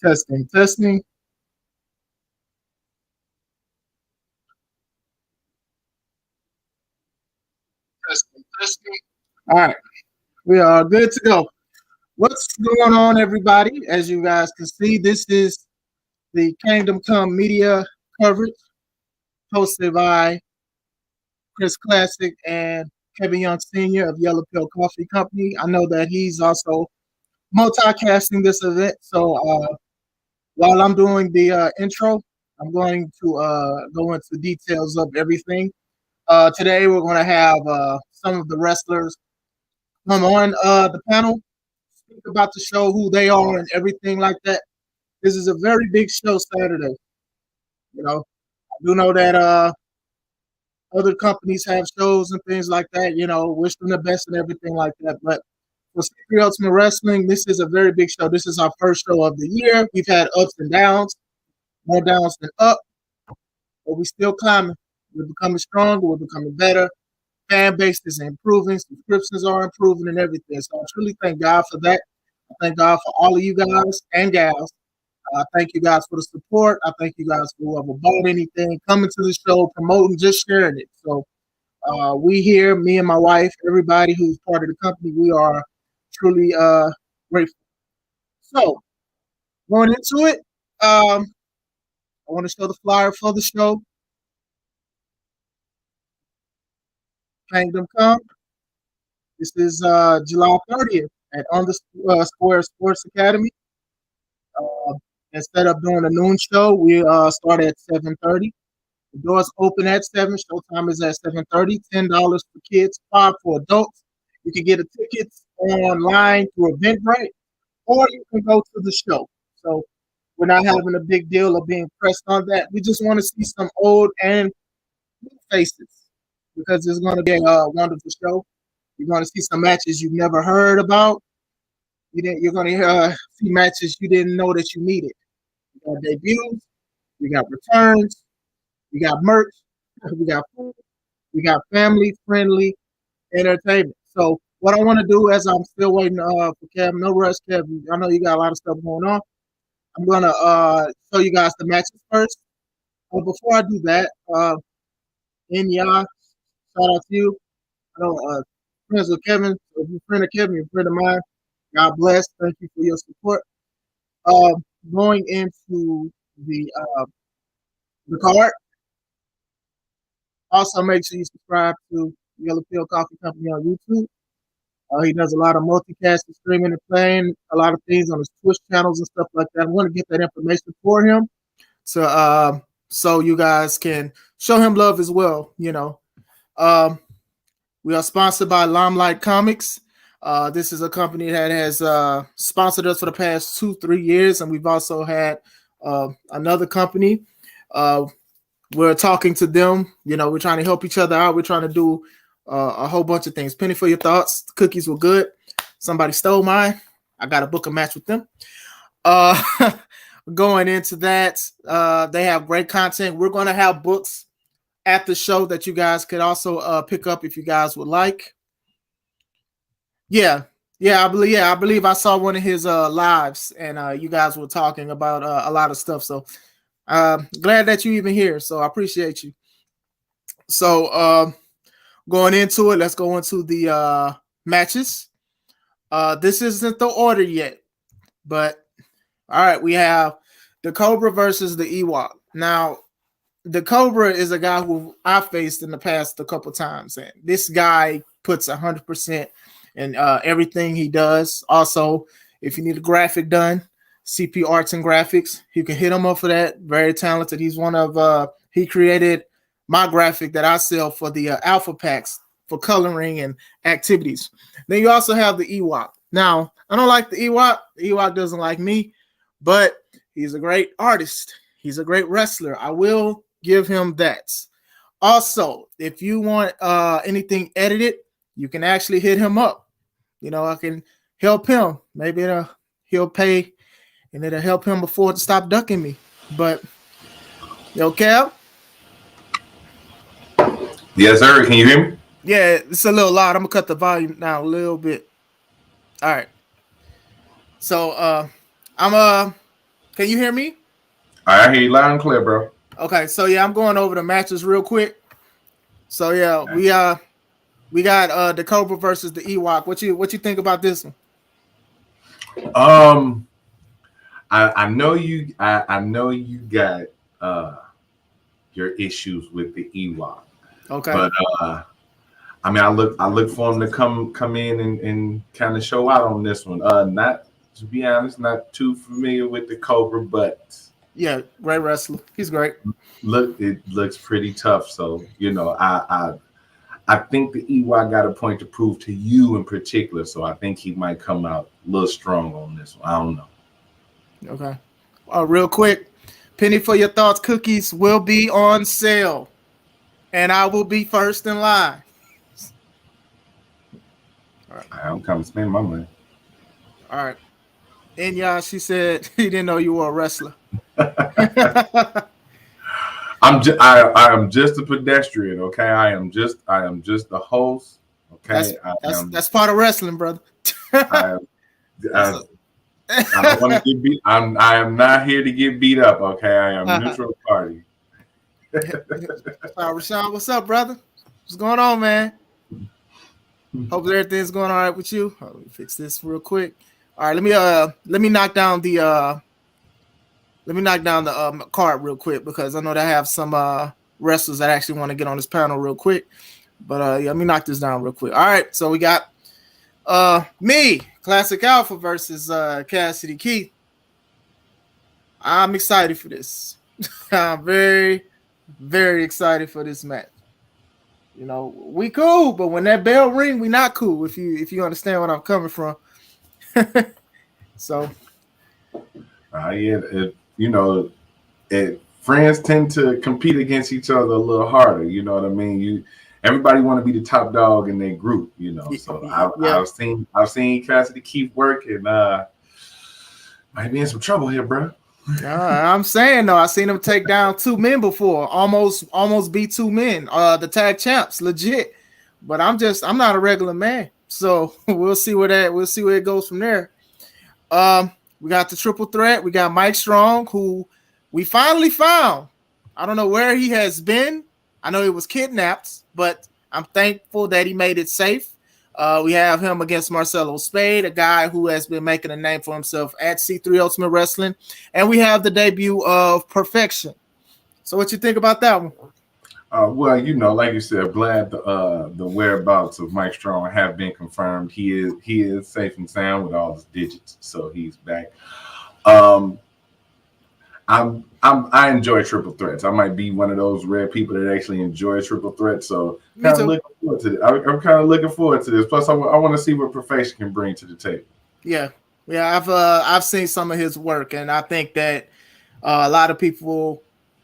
Testing, testing, testing, testing. All right, we are good to go. What's going on, everybody? As you guys can see, this is the Kingdom Come media coverage hosted by Chris Classic and Kevin Young Sr. of Yella Coffee Company. I know that he's also multicasting this event. So while I'm doing the intro, I'm going to go into details of everything. Today, we're going to have some of the wrestlers come on the panel, speak about the show, who they are, and everything like that. This is a very big show Saturday. You know, I do know that other companies have shows and things like that. Wish them the best and everything like that. But for Secret Ultimate Wrestling, this is a very big show. This is our first show of the year. We've had ups and downs, more downs than up, but we're still climbing. We're becoming stronger. We're becoming better. Fan base is improving. Subscriptions are improving and everything. So I truly thank God for that. I thank God for all of you guys and gals. I thank you guys for the support. I thank you guys for whoever bought anything, coming to the show, promoting, just sharing it. So we here, me and my wife, everybody who's part of the company, we are truly grateful. So going into it, I want to show the flyer for the show. Kangdom Come. This is July 30th at On the Square Sports Academy. Instead of doing a noon show, we start at 7:30. The doors open at 7. Showtime is at 7:30. $10 for kids, 5 for adults. You can get a tickets online through Eventbrite, or you can go to the show. So we're not having a big deal of being pressed on that. We just want to see some old and new faces because it's going to be a wonderful show. You're going to see some matches you've never heard about. You're going to see matches you didn't know that you needed. We got debuts, we got returns, we got merch, we got food, we got family-friendly entertainment. So what I want to do as I'm still waiting for Kev, no rush, Kev. I know you got a lot of stuff going on. I'm going to show you guys the matches first. But before I do that, Yella, shout out to you. I know friends with Kevin. So if you're a friend of Kevin, you're a friend of mine. God bless. Thank you for your support. Going into the card. Also, make sure you subscribe to Yellow Pill Coffee Company on YouTube. He does a lot of multicasting, streaming, and playing a lot of things on his Twitch channels and stuff like that. I'm going to get that information for him, so you guys can show him love as well. We are sponsored by Limelight Comics. This is a company that has sponsored us for the past 2-3 years, and we've also had another company. We're talking to them. We're trying to help each other out. We're trying to do a whole bunch of things. Penny for your thoughts. The cookies were good. Somebody stole mine. I got to book a match with them. Going into that, they have great content. We're going to have books at the show that you guys could also pick up if you guys would like. I believe I saw one of his lives, and you guys were talking about a lot of stuff. So glad that you even here. So I appreciate you. So going into it, let's go into the matches. This isn't the order yet, but all right, we have the Cobra versus the Ewok. Now, the Cobra is a guy who I faced in the past a couple times, and this guy puts 100% in everything he does. Also, if you need a graphic done, CP Arts and Graphics, you can hit him up for that. Very talented. He's one of he created my graphic that I sell for the alpha packs for coloring and activities. Then you also have the Ewok. Now, I don't like the Ewok. The Ewok doesn't like me, but he's a great artist. He's a great wrestler. I will give him that. Also, if you want anything edited, you can actually hit him up. I can help him. Maybe he'll pay, and it'll help him afford to stop ducking me. But, Kev? Yes, sir. Can you hear me? Yeah, it's a little loud. I'm going to cut the volume down a little bit. All right. So, I'm Can you hear me? I hear you loud and clear, bro. Okay, so yeah, I'm going over the matches real quick. So yeah, we got the Cobra versus the Ewok. What you think about this one? Um, I know you got uh your issues with the Ewok, Okay. but I mean I look for him to come in and kind of show out on this one. Not to be honest, not too familiar with the Cobra, but Yeah, great wrestler. He's great. it looks pretty tough. So I think the Ewok got a point to prove to you in particular. So I think he might come out a little strong on this one. I don't know. Okay. Real quick, penny for your thoughts. Cookies will be on sale, and I will be first in line. I'm coming to spend my money. All right. And yeah, she said he didn't know you were a wrestler. I am just a pedestrian, okay? I am just the host, okay? That's part of wrestling, brother. I, I, I don't want to get beat. I am not here to get beat up, okay? I am neutral party. Rashawn, what's up, brother? What's going on, man? Hope everything's going all right with you. Let me fix this real quick. All right, let me knock down the card real quick because I know they have some wrestlers that actually want to get on this panel real quick. But yeah, let me knock this down real quick. All right, so we got me, Classic Alpha versus Cassidy Keith. I'm excited for this. I'm very, very excited for this match. You know, we cool, but when that bell ring, we not cool. If you understand what I'm coming from. So, friends tend to compete against each other a little harder. You know what I mean? Everybody want to be the top dog in their group. You know, so I've seen Cassidy Keith work, and might be in some trouble here, bro. I'm saying though, I seen him take down two men before, almost beat two men, the tag champs, legit. But I'm not a regular man, so we'll see where it goes from there. We got the triple threat. We got Mike Strong, who we finally found. I don't know where he has been. I know he was kidnapped, but I'm thankful that he made it safe. We have him against Marcelo Spade, a guy who has been making a name for himself at C3 Ultimate Wrestling. And we have the debut of Perfection. So what you think about that one? Well, like you said, glad the whereabouts of Mike Strong have been confirmed. He is safe and sound with all his digits, so he's back. I enjoy triple threats. I might be one of those rare people that actually enjoy triple threats. So kind of looking forward to it. I'm kind of looking forward to this. Plus, I want to see what Perfection can bring to the table. Yeah. I've seen some of his work, and I think that a lot of people.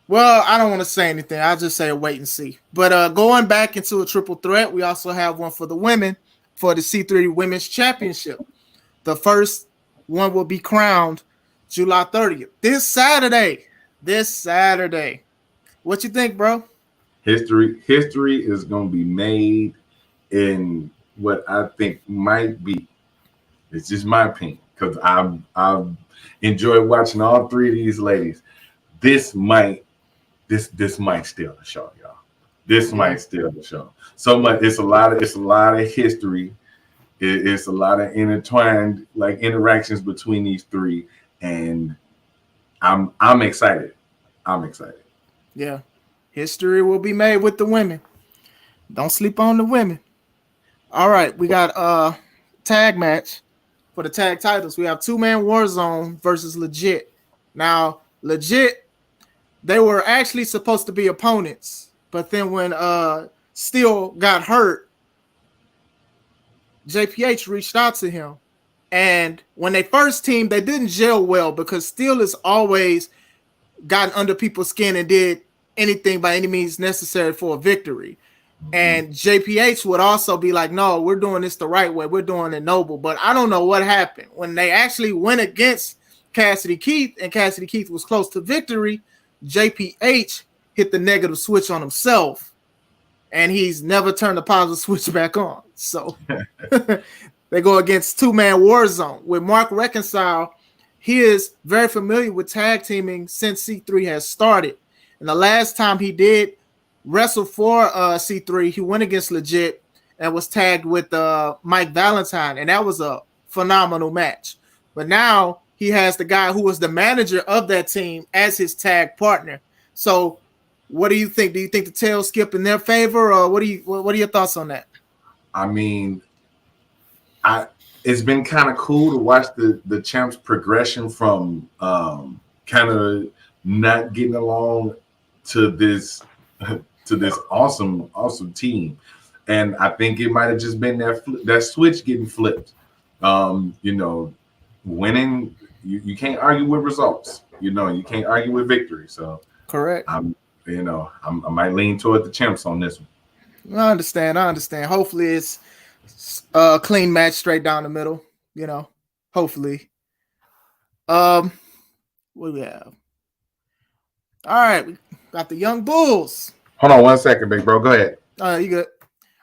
Well, I don't want to say anything. I'll just say wait and see. But going back into a triple threat, we also have one for the women for the C3 Women's Championship. The first one will be crowned July 30th. This Saturday. What you think, bro? History is going to be made in what I think might be. It's just my opinion because I've enjoyed watching all three of these ladies. This might steal the show, y'all. This might steal the show. So much. It's a lot of history. It's a lot of intertwined interactions between these three, and I'm excited. I'm excited. Yeah, history will be made with the women. Don't sleep on the women. All right, we got a tag match for the tag titles. We have two-man Warzone versus Legit. Now, Legit. They were actually supposed to be opponents, but then when Steel got hurt, JPH reached out to him. And when they first teamed, they didn't gel well because Steel has always gotten under people's skin and did anything by any means necessary for a victory. And JPH would also be like, no, we're doing this the right way. We're doing it noble. But I don't know what happened. When they actually went against Cassidy Keith and Cassidy Keith was close to victory, JPH hit the negative switch on himself, and he's never turned the positive switch back on. So they go against two-man Warzone with Mark Reconcile. he is very familiar with tag teaming since C3 has started. And the last time he did wrestle for C3, he went against Legit and was tagged with Mike Valentine, and that was a phenomenal match. But now he has the guy who was the manager of that team as his tag partner. So what do you think? Do you think the tail skip in their favor, or what are your thoughts on that? I mean, it's been kind of cool to watch the champs progression from kind of not getting along to this awesome team, and I think it might have just been that switch getting flipped. Winning, you can't argue with results. You can't argue with victory. So correct. I might lean toward the champs on this one. I understand. Hopefully it's a clean match straight down the middle. Hopefully. What do we have? All right, we got the Young Bulls. Hold on 1 second, big bro. Go ahead. You good?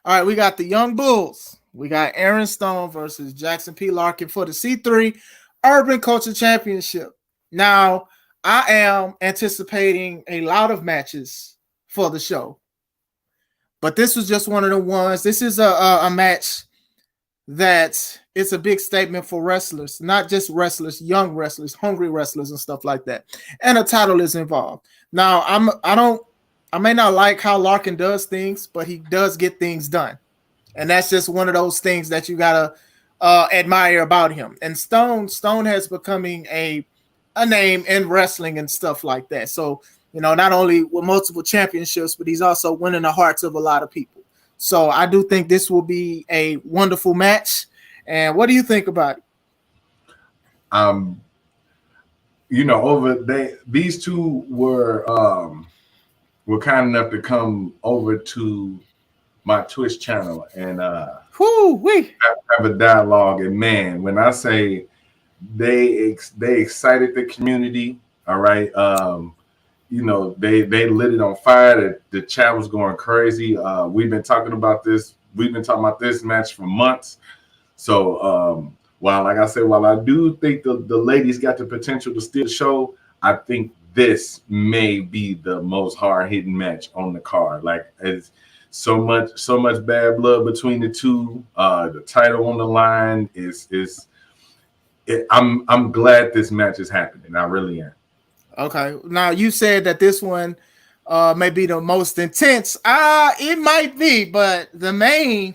All right, we got the Young Bulls. We got Aaron Stone versus Jackson P. Larkin for the C3 Urban Culture Championship. Now, I am anticipating a lot of matches for the show, but this was just one of the ones. This is a match that it's a big statement for wrestlers, not just wrestlers, young wrestlers, hungry wrestlers, and stuff like that. And a title is involved. Now, I may not like how Larkin does things, but he does get things done. And that's just one of those things that you gotta admire about him. And Stone has becoming a name in wrestling and stuff like that. So, not only with multiple championships, but he's also winning the hearts of a lot of people. So I do think this will be a wonderful match. And what do you think about it? These two were kind enough to come over to my Twitch channel and have a dialogue. And man, when I say they excited the community, all right, they lit it on fire. The chat was going crazy. We've been talking about this match for months. So while I do think the ladies got the potential to steal the show, I think this may be the most hard-hitting match on the card. Like, it's so much bad blood between the two. The title on the line I'm glad this match is happening. I really am. Okay. Now, you said that this one may be the most intense. It might be, but the main,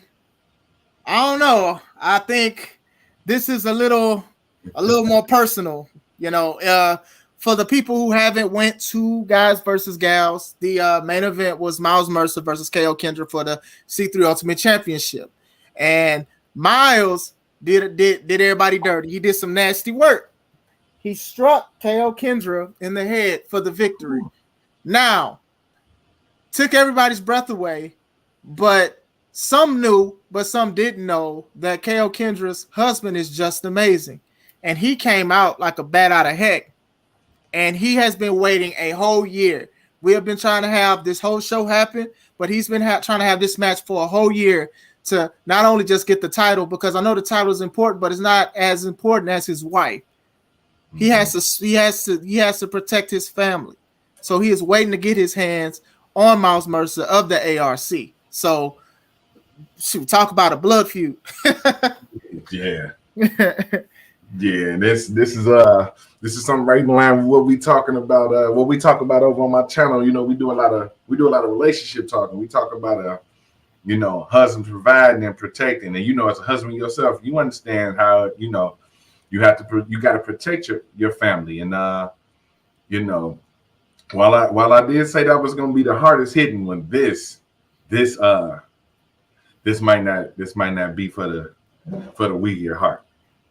I don't know. I think this is a little more personal, for the people who haven't went to Guys versus Gals. The main event was Miles Mercer versus KO Kendra for the C3 Ultimate Championship. And Miles did everybody dirty. He did some nasty work. He struck KO Kendra in the head for the victory. Now, took everybody's breath away, but some knew, but some didn't know that KO Kendra's husband is just amazing. And he came out like a bat out of heck. And he has been waiting a whole year. We have been trying to have this whole show happen, but he's been trying to have this match for a whole year to not only just get the title, because I know the title is important, but it's not as important as his wife. He has to protect his family. So he is waiting to get his hands on Miles Mercer of the ARC. So shoot, talk about a blood feud. Yeah. Yeah, this is something right in line with what we talking about. What we talk about over on my channel. We do a lot of relationship talking. We talk about husband providing and protecting. And as a husband yourself, you understand how you got to protect your family. And while I did say that was going to be the hardest hitting one, this might not be for the weak of your heart.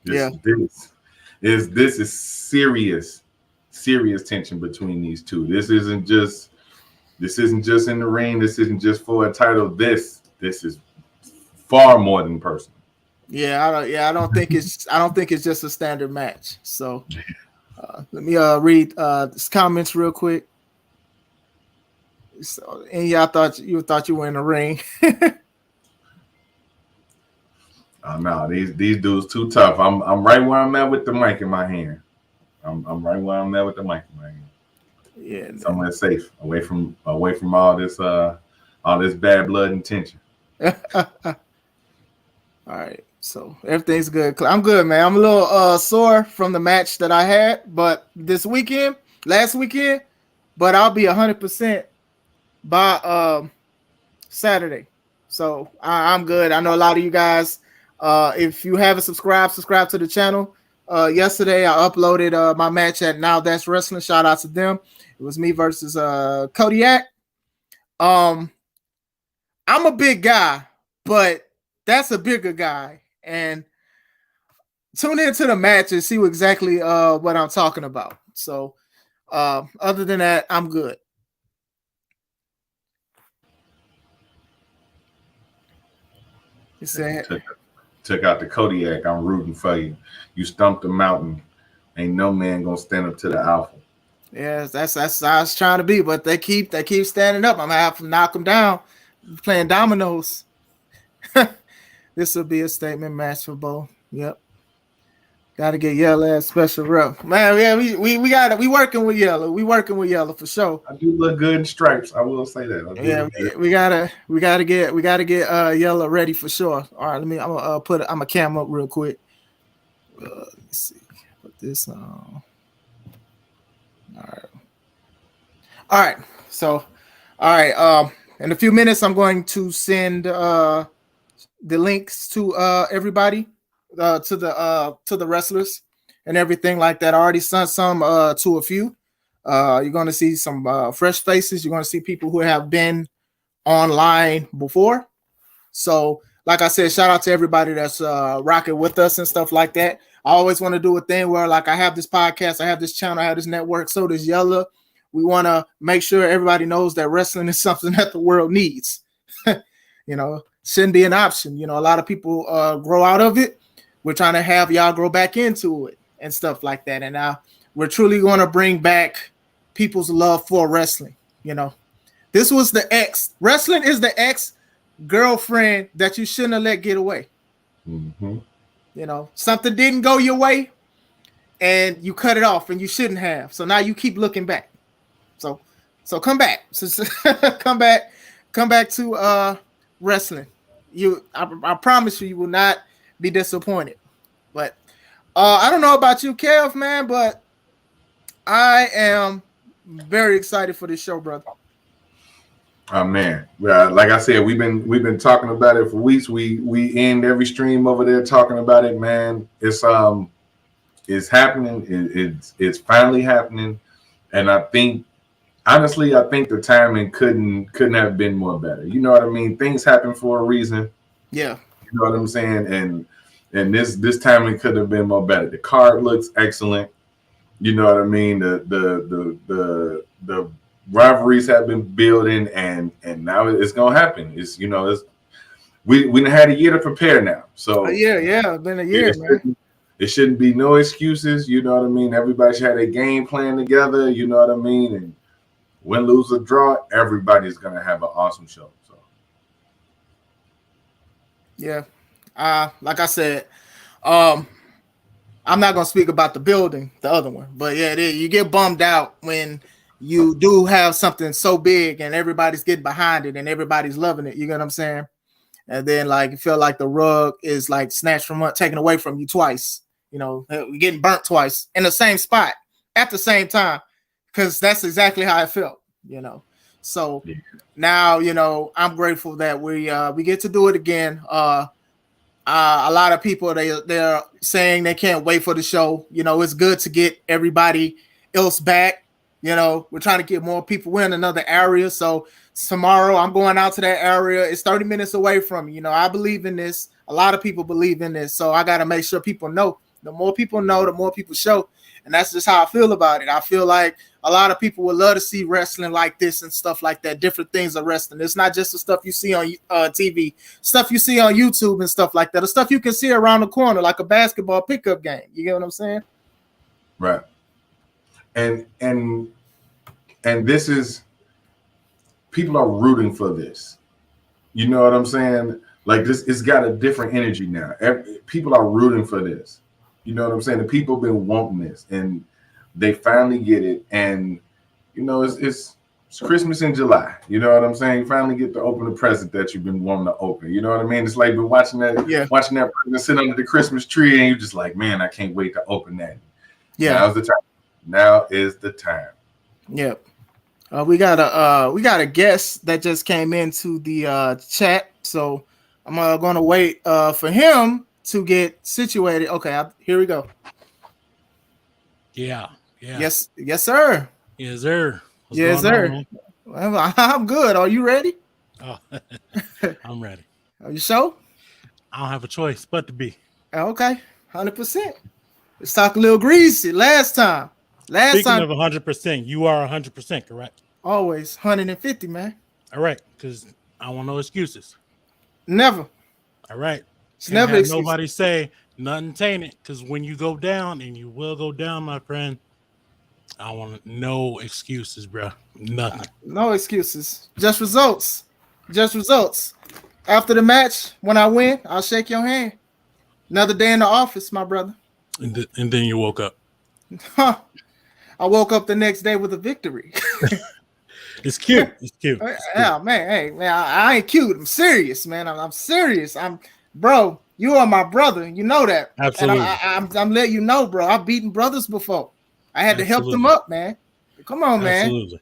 This is serious tension between these two. This isn't just in the ring. This isn't just for a title. This is far more than personal. I don't think it's just a standard match. So let me read this comments real quick. So, and y'all thought you were in the ring. Oh no, these dudes too tough. I'm right where I'm at with the mic in my hand. I'm right where I'm at with the mic, man. Yeah. Somewhere safe, away from all this bad blood and tension. All right. So everything's good. I'm good, man. I'm a little sore from the match that I had, but last weekend, but I'll be 100% by Saturday. So I'm good. I know a lot of you guys. If you haven't subscribe to the channel. Yesterday I uploaded my match at Now That's Wrestling. Shout out to them. It was me versus Kodiak. I'm a big guy, but that's a bigger guy. And tune into the match and see exactly what I'm talking about. So other than that, I'm good. You said Took out the Kodiak. I'm rooting for you. You stumped the mountain. Ain't no man gonna stand up to the alpha. yeah, that's how I was trying to be, but they keep standing up. I'm gonna have to knock them down. Playing dominoes. This will be a statement match for both. Yep. Got to get Yella as special rep. Man, yeah, we got it. We working with Yella. We working with Yella for sure. I do look good in stripes. I will say that. Yeah, we gotta get Yella ready for sure. All right, I'm gonna cam up real quick. Let's see. Put this on. All right. So, all right. In a few minutes, I'm going to send the links to everybody. To the wrestlers and everything like that. I already sent some to a few. You're going to see some fresh faces. You're going to see people who have been online before. So, like I said, shout out to everybody that's rocking with us and stuff like that. I always want to do a thing where, like, I have this podcast, I have this channel, I have this network. So does Yella. We want to make sure everybody knows that wrestling is something that the world needs. Shouldn't be an option. A lot of people grow out of it. We're trying to have y'all grow back into it and stuff like that. And now we're truly going to bring back people's love for wrestling. This was the ex. Wrestling is the ex-girlfriend that you shouldn't have let get away. Mm-hmm. Something didn't go your way and you cut it off and you shouldn't have. So now you keep looking back. So come back. Come back to wrestling. I promise you will not be disappointed. But I don't know about you, Kev, man, but I am very excited for this show, brother. Oh man, like I said, we've been talking about it for weeks. We end every stream over there talking about it, man. It's happening. It's finally happening, and I think honestly, the timing couldn't have been more better. You know what I mean? Things happen for a reason. Yeah. You know what I'm saying? And this timing could have been more better. The card looks excellent. You know what I mean? The rivalries have been building, and now it's gonna happen. We had a year to prepare now. So it's been a year, man. It shouldn't be no excuses. You know what I mean? Everybody should have a game plan together. You know what I mean? And win, lose, or draw, everybody's gonna have an awesome show. So yeah. Like I said, I'm not gonna speak about the building, the other one, but yeah, you get bummed out when you do have something so big and everybody's getting behind it and everybody's loving it. You get what I'm saying? And then like you feel like the rug is like snatched from taken away from you twice. Getting burnt twice in the same spot at the same time, because that's exactly how I felt. So now I'm grateful that we get to do it again. A lot of people they're saying they can't wait for the show. It's good to get everybody else back. We're trying to get more people. We're in another area, so tomorrow I'm going out to that area. It's 30 minutes away from me. I believe in this. A lot of people believe in this, so I got to make sure people know. The more people know, the more people show, and that's just how I feel about it. I feel like a lot of people would love to see wrestling like this and stuff like that, different things of wrestling. It's not just the stuff you see on TV, stuff you see on YouTube and stuff like that, the stuff you can see around the corner, like a basketball pickup game. You get what I'm saying? Right. And this is, people are rooting for this. You know what I'm saying? Like this, it's got a different energy now. People are rooting for this. You know what I'm saying? The people have been wanting this, and they finally get it, and you know, it's Christmas in July. You know what I'm saying? You finally get to open a present that you've been wanting to open. You know what I mean? It's like been watching that present sit under the Christmas tree, and you're just like, man, I can't wait to open that. Yeah. Now's the time. Now is the time. Yep. We got a guest that just came into the chat, so I'm gonna wait for him to get situated. Okay, here we go. Yeah. Yes, sir. Yes, sir. What's yes, going sir. on, Well, I'm good. Are you ready? Oh, I'm ready. Are you sure? I don't have a choice but to be. Okay, 100%. Let's talk a little greasy. Last time. Speaking of 100%, you are 100%, correct? Always 150, man. All right, because I want no excuses. Never. All right. It's never have nobody say nothing tainted, because when you go down, and you will go down, my friend, I want no excuses, bro. Nothing. No excuses. Just results. Just results. After the match, when I win, I'll shake your hand. Another day in the office, my brother. And then you woke up. Huh. I woke up the next day with a victory. It's cute. It's cute. Yeah, man. Hey, man, I ain't cute. I'm serious, man. I'm serious. Bro, you are my brother. You know that. Absolutely. And I'm letting you know, bro. I've beaten brothers before. I had to help them up, man. Come on, man. Absolutely.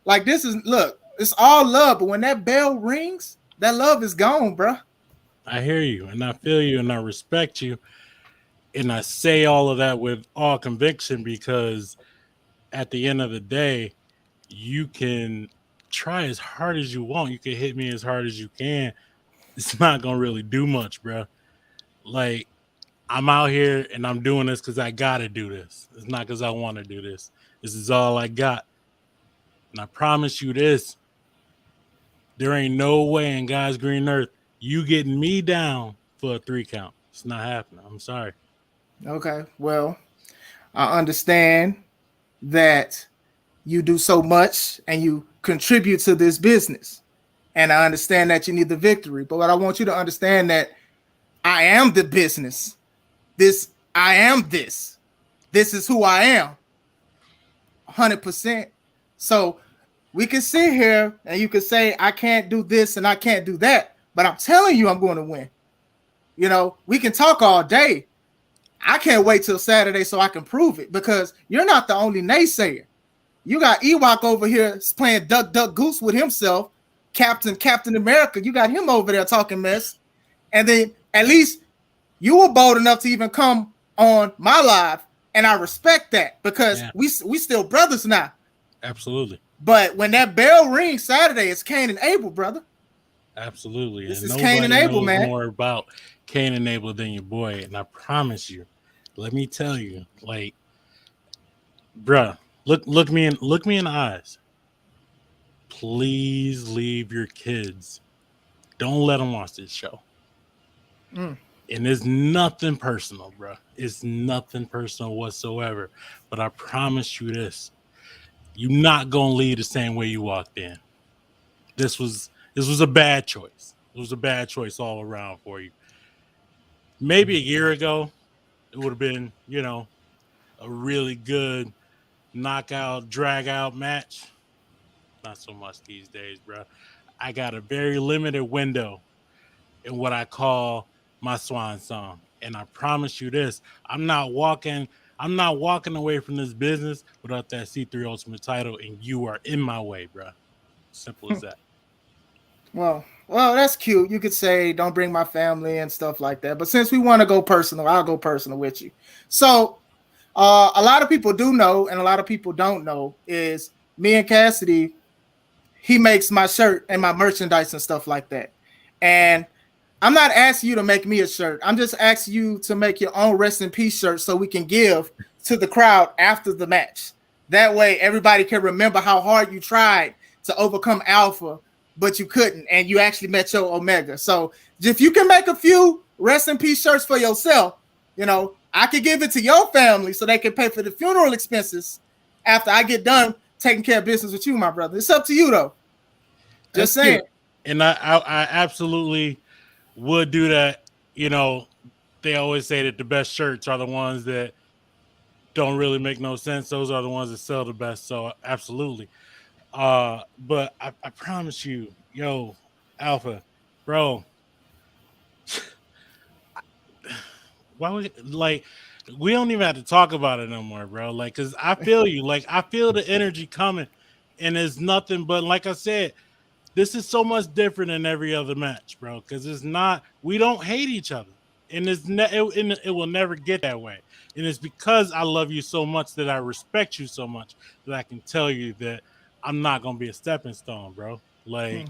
Like this is, look, it's all love, but when that bell rings, that love is gone, bro. I hear you, and I feel you, and I respect you, and I say all of that with all conviction, because at the end of the day, you can try as hard as you want. You can hit me as hard as you can. It's not gonna really do much, bro. Like, I'm out here and I'm doing this because I gotta do this. It's not because I want to do this. This is all I got. And I promise you this. There ain't no way in God's green earth you getting me down for a 3 count. It's not happening. I'm sorry. Okay. Well, I understand that you do so much and you contribute to this business. And I understand that you need the victory. But what I want you to understand that I am the business. I am this. This is who I am. 100%. So we can sit here and you can say, I can't do this and I can't do that. But I'm telling you, I'm going to win. You know, we can talk all day. I can't wait till Saturday so I can prove it, because you're not the only naysayer. You got Ewok over here playing duck, duck, goose with himself. Captain America, you got him over there talking mess. And then at least you were bold enough to even come on my live, and I respect that, because we still brothers now. Absolutely. But when that bell rings Saturday, it's Cain and Abel, brother. Absolutely. This and is Cain and Abel, knows man. more about Cain and Abel than your boy. And I promise you, let me tell you, like, bruh, look me in the eyes. Please leave your kids. Don't let them watch this show. And it's nothing personal, bro. It's nothing personal whatsoever. But I promise you this: you're not gonna leave the same way you walked in. This was a bad choice. It was a bad choice all around for you. Maybe a year ago, it would have been, you know, a really good knockout, drag out match. Not so much these days, bro. I got a very limited window in what I call my swan song. And I promise you this, I'm not walking away from this business without that C3 Ultimate title, and you are in my way, bro. Simple as that. Well, that's cute. You could say don't bring my family and stuff like that. But since we want to go personal, I'll go personal with you. So a lot of people do know, and a lot of people don't know, is me and Cassidy, he makes my shirt and my merchandise and stuff like that. And I'm not asking you to make me a shirt. I'm just asking you to make your own rest in peace shirt so we can give to the crowd after the match. That way everybody can remember how hard you tried to overcome Alpha, but you couldn't, and you actually met your Omega. So if you can make a few rest in peace shirts for yourself, you know, I could give it to your family so they can pay for the funeral expenses after I get done taking care of business with you, my brother. It's up to you, though. Just saying. Cute. And I absolutely would do that. You know, they always say that the best shirts are the ones that don't really make no sense. Those are the ones that sell the best. So absolutely. But I promise you, yo, Alpha, bro, why would like we don't even have to talk about it no more, bro. Like, cause I feel you, like I feel the energy coming, and it's nothing but like I said, this is so much different than every other match, bro. Cause it's not, we don't hate each other, and it will never get that way. And it's because I love you so much that I respect you so much that I can tell you that I'm not gonna be a stepping stone, bro. Like.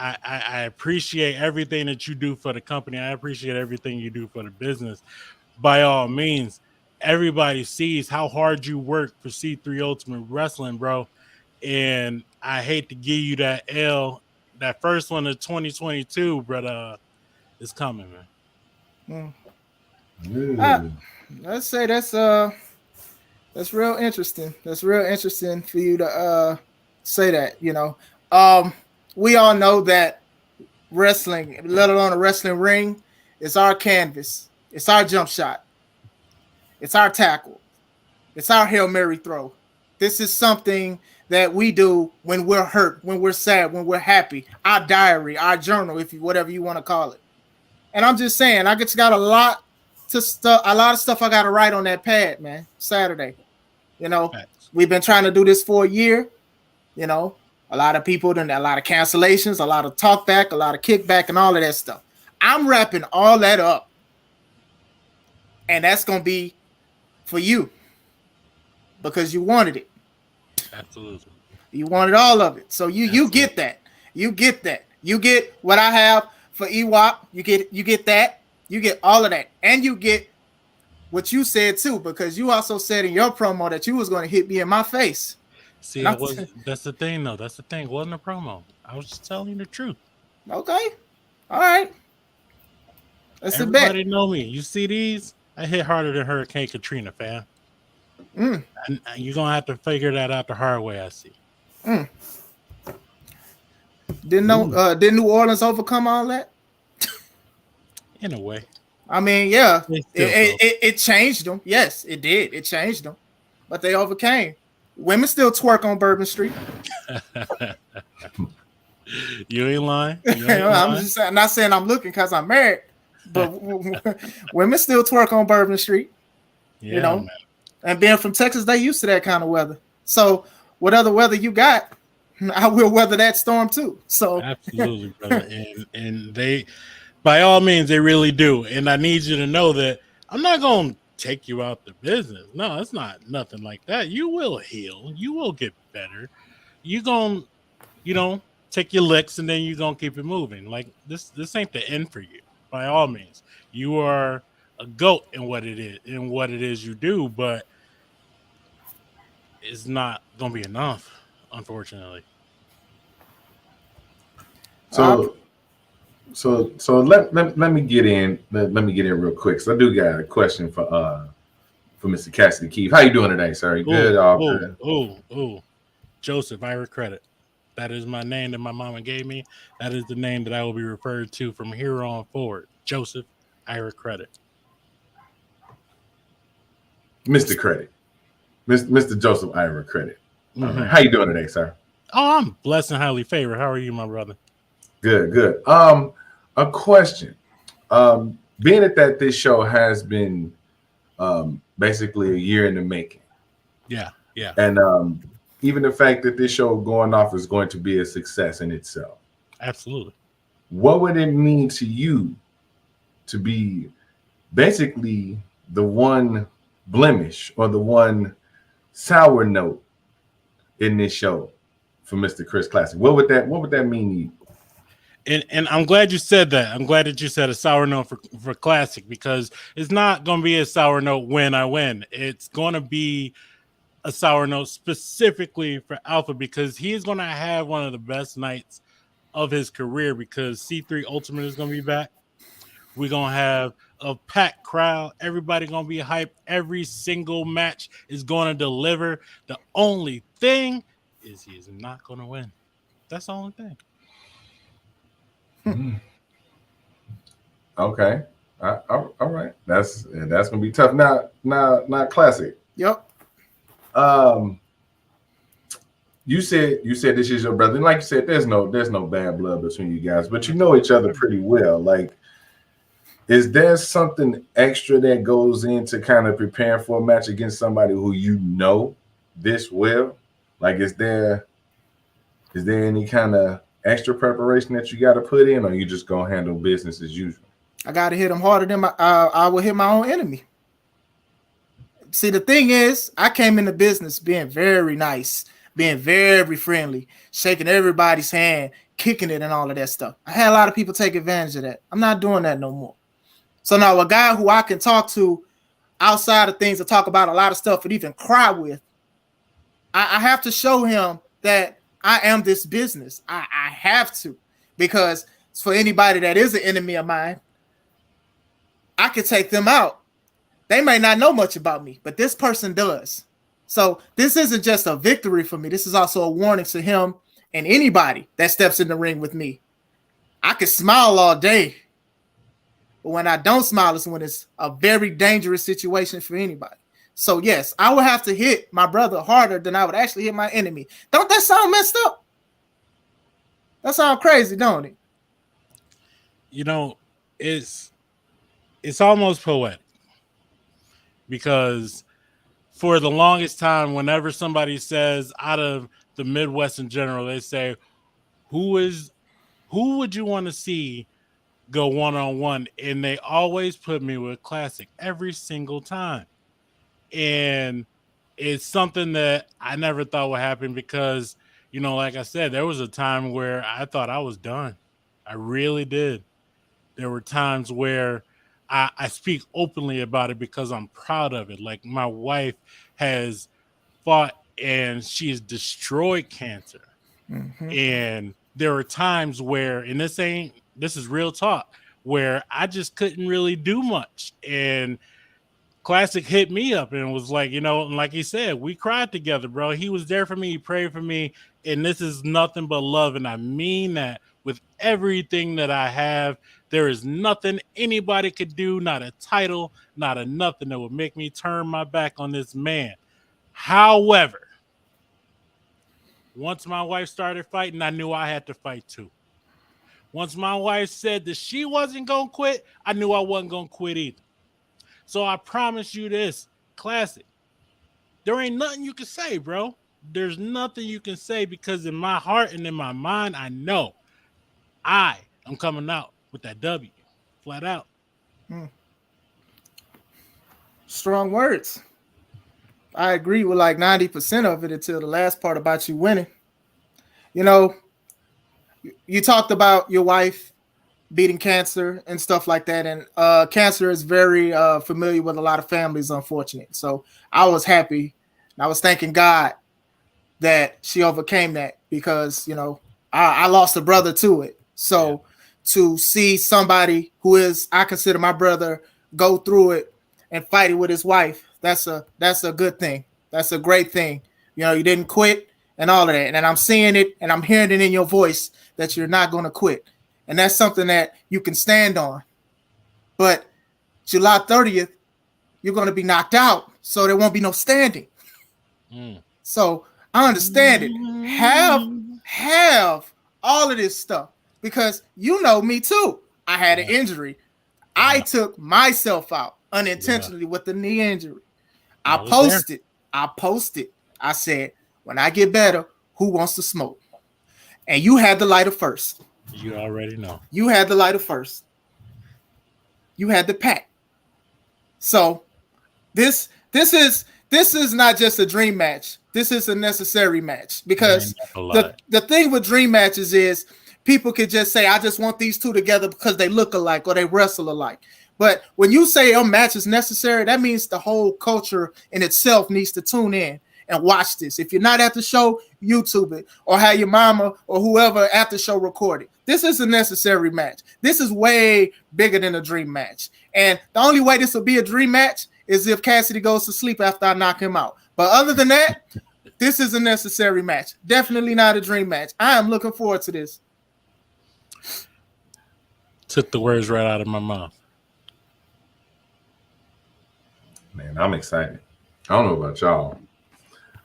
I appreciate everything that you do for the company. I appreciate everything you do for the business. By all means, everybody sees how hard you work for C3 Ultimate Wrestling, bro. And I hate to give you that L. That first one of 2022, but it's coming, man. Let's say that's real interesting. That's real interesting for you to say that. We all know that wrestling, let alone a wrestling ring, is our canvas. It's our jump shot. It's our tackle. It's our Hail Mary throw. This is something that we do when we're hurt, when we're sad, when we're happy. Our diary, our journal, whatever you want to call it. And I'm just saying, I just got a lot of stuff I got to write on that pad, man. Saturday. We've been trying to do this for a year. A lot of people, a lot of cancellations, a lot of talk back, a lot of kickback, and all of that stuff. I'm wrapping all that up. And that's going to be for you. Because you wanted it. Absolutely. You wanted all of it. So you get that. You get that. You get what I have for Ewok. You get that. You get all of that. And you get what you said too, because you also said in your promo that you was going to hit me in my face. See, that's the thing though. That's the thing. It wasn't a promo. I was just telling you the truth. Okay. All right. That's a bet. Everybody know me. You see these? I hit harder than Hurricane Katrina, fam. And you're gonna have to figure that out the hard way. I see. Didn't New Orleans overcome all that? In a way. I mean, yeah, it changed them. Yes, it did. It changed them, but they overcame. Women still twerk on Bourbon Street. You ain't lying. I'm not saying I'm looking because I'm married, but women still twerk on Bourbon Street. Yeah, man. And being from Texas, they used to that kind of weather. So what other weather you got, I will weather that storm too. So absolutely, brother. And they, by all means, they really do. And I need you to know that I'm not going to take you out the business. No, it's not nothing like that. You will heal. You will get better. You going to, take your licks and then you're going to keep it moving. Like this ain't the end for you. By all means, you are a goat in what it is you do, but it's not gonna be enough, unfortunately. So let me get in. Let me get in real quick. So I do got a question for Mr. Cassidy Keefe. How you doing today, sir? You good? All good. Joseph, Ira Credit. That is my name that my mama gave me. That is the name that I will be referred to from here on forward. Joseph, Ira Credit. Mr. Credit. Mr. Joseph Ira Credit. Mm-hmm. Right. How you doing today, sir? Oh, I'm blessed and highly favored. How are you, my brother? Good. A question. Being that this show has been basically a year in the making. Yeah. And even the fact that this show going off is going to be a success in itself. Absolutely. What would it mean to you to be basically the one blemish or the one sour note in this show for Mr. Chris Classic? What would that mean to you? And I'm glad you said that. I'm glad that you said a sour note for Classic, because it's not going to be a sour note when I win. It's going to be a sour note specifically for Alpha, because he's going to have one of the best nights of his career, because C3 Ultimate is going to be back. We're going to have a packed crowd. Everybody going to be hyped. Every single match is going to deliver. The only thing is he is not going to win. That's the only thing. Okay. All right. That's gonna be tough. Now, Classic. Yep. You said this is your brother, and like you said, there's no bad blood between you guys, but you know each other pretty well. Like, is there something extra that goes into kind of preparing for a match against somebody who you know this well? Like, is there any kind of extra preparation that you got to put in, or you just gonna handle business as usual? I got to hit him harder than I will hit my own enemy. See, the thing is, I came into business being very nice, being very friendly, shaking everybody's hand, kicking it, and all of that stuff. I had a lot of people take advantage of that. I'm not doing that no more. So now a guy who I can talk to outside of things to talk about a lot of stuff and even cry with, I have to show him that I am this business. I have to, because for anybody that is an enemy of mine, I can take them out. They may not know much about me, but this person does. So this isn't just a victory for me. This is also a warning to him and anybody that steps in the ring with me. I can smile all day, but when I don't smile is when it's a very dangerous situation for anybody. So yes, I would have to hit my brother harder than I would actually hit my enemy. Don't that sound messed up? That sounds crazy, don't it? You know, it's almost poetic, because for the longest time, whenever somebody says out of the Midwest in general, they say, who would you want to see go one-on-one? And they always put me with Classic every single time. And it's something that I never thought would happen because, you know, like I said, there was a time where I thought I was done. I really did. There were times where I speak openly about it because I'm proud of it. Like, my wife has fought and she has destroyed cancer. Mm-hmm. And there were times where, and this is real talk, where I just couldn't really do much. And Classic hit me up and was like, you know, and like he said, we cried together, bro. He was there for me. He prayed for me. And this is nothing but love. And I mean that with everything that I have. There is nothing anybody could do, not a title, not a nothing that would make me turn my back on this man. However, once my wife started fighting, I knew I had to fight too. Once my wife said that she wasn't going to quit, I knew I wasn't going to quit either. So I promise you this, Classic, there ain't nothing you can say, bro. There's nothing you can say, because in my heart and in my mind, I know I am coming out with that W, flat out. Strong words. I agree with like 90% of it until the last part about you winning. You know, you talked about your wife beating cancer and stuff like that. And cancer is very familiar with a lot of families, unfortunately. So I was happy. And I was thanking God that she overcame that, because, you know, I lost a brother to it. So to see somebody who is, I consider my brother, go through it and fight it with his wife, that's a good thing. That's a great thing. You know, you didn't quit and all of that. And I'm seeing it and I'm hearing it in your voice that you're not going to quit. And that's something that you can stand on. But July 30th, you're going to be knocked out. So there won't be no standing. So I understand it. Have all of this stuff, because you know me too. I had an injury. I took myself out unintentionally with the knee injury. I posted. I said, when I get better, who wants to smoke? And you had the lighter first. You already know. You had the lighter first. You had the pack. So this is not just a dream match. This is a necessary match, because the thing with dream matches is people could just say, I just want these two together because they look alike or they wrestle alike. But when you say a match is necessary, that means the whole culture in itself needs to tune in and watch this. If you're not at the show, YouTube it, or have your mama or whoever at the show record it. This is a necessary match. This is way bigger than a dream match. And the only way this will be a dream match is if Cassidy goes to sleep after I knock him out. But other than that, this is a necessary match. Definitely not a dream match. I am looking forward to this. Took the words right out of my mouth. Man, I'm excited. I don't know about y'all.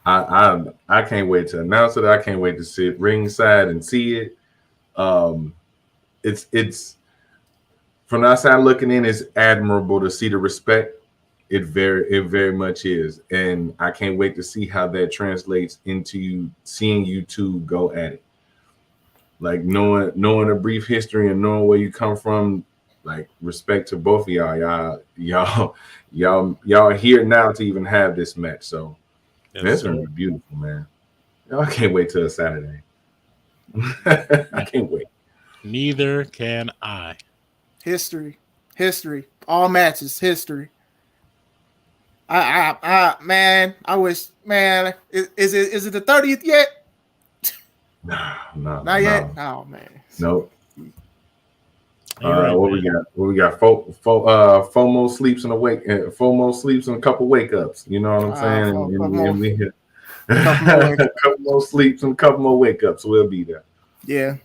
I can't wait to announce it. I can't wait to sit ringside and see it. It's from the outside looking in, it's admirable to see the respect. It very much is, and I can't wait to see how that translates into seeing you two go at it. Like knowing a brief history and knowing where you come from. Like respect to both of y'all are here now to even have this match. So that's gonna be beautiful, man. I can't wait till Saturday. I can't wait. Neither can I. History. All matches, history. Man, I wish, man. Is it the 30th yet? No, Not yet. Oh man. Nope. Right, what we got? FOMO sleeps and FOMO sleeps and a couple wake ups. You know what I'm saying? A couple more sleeps and a couple more wake ups. So we'll be there. Yeah.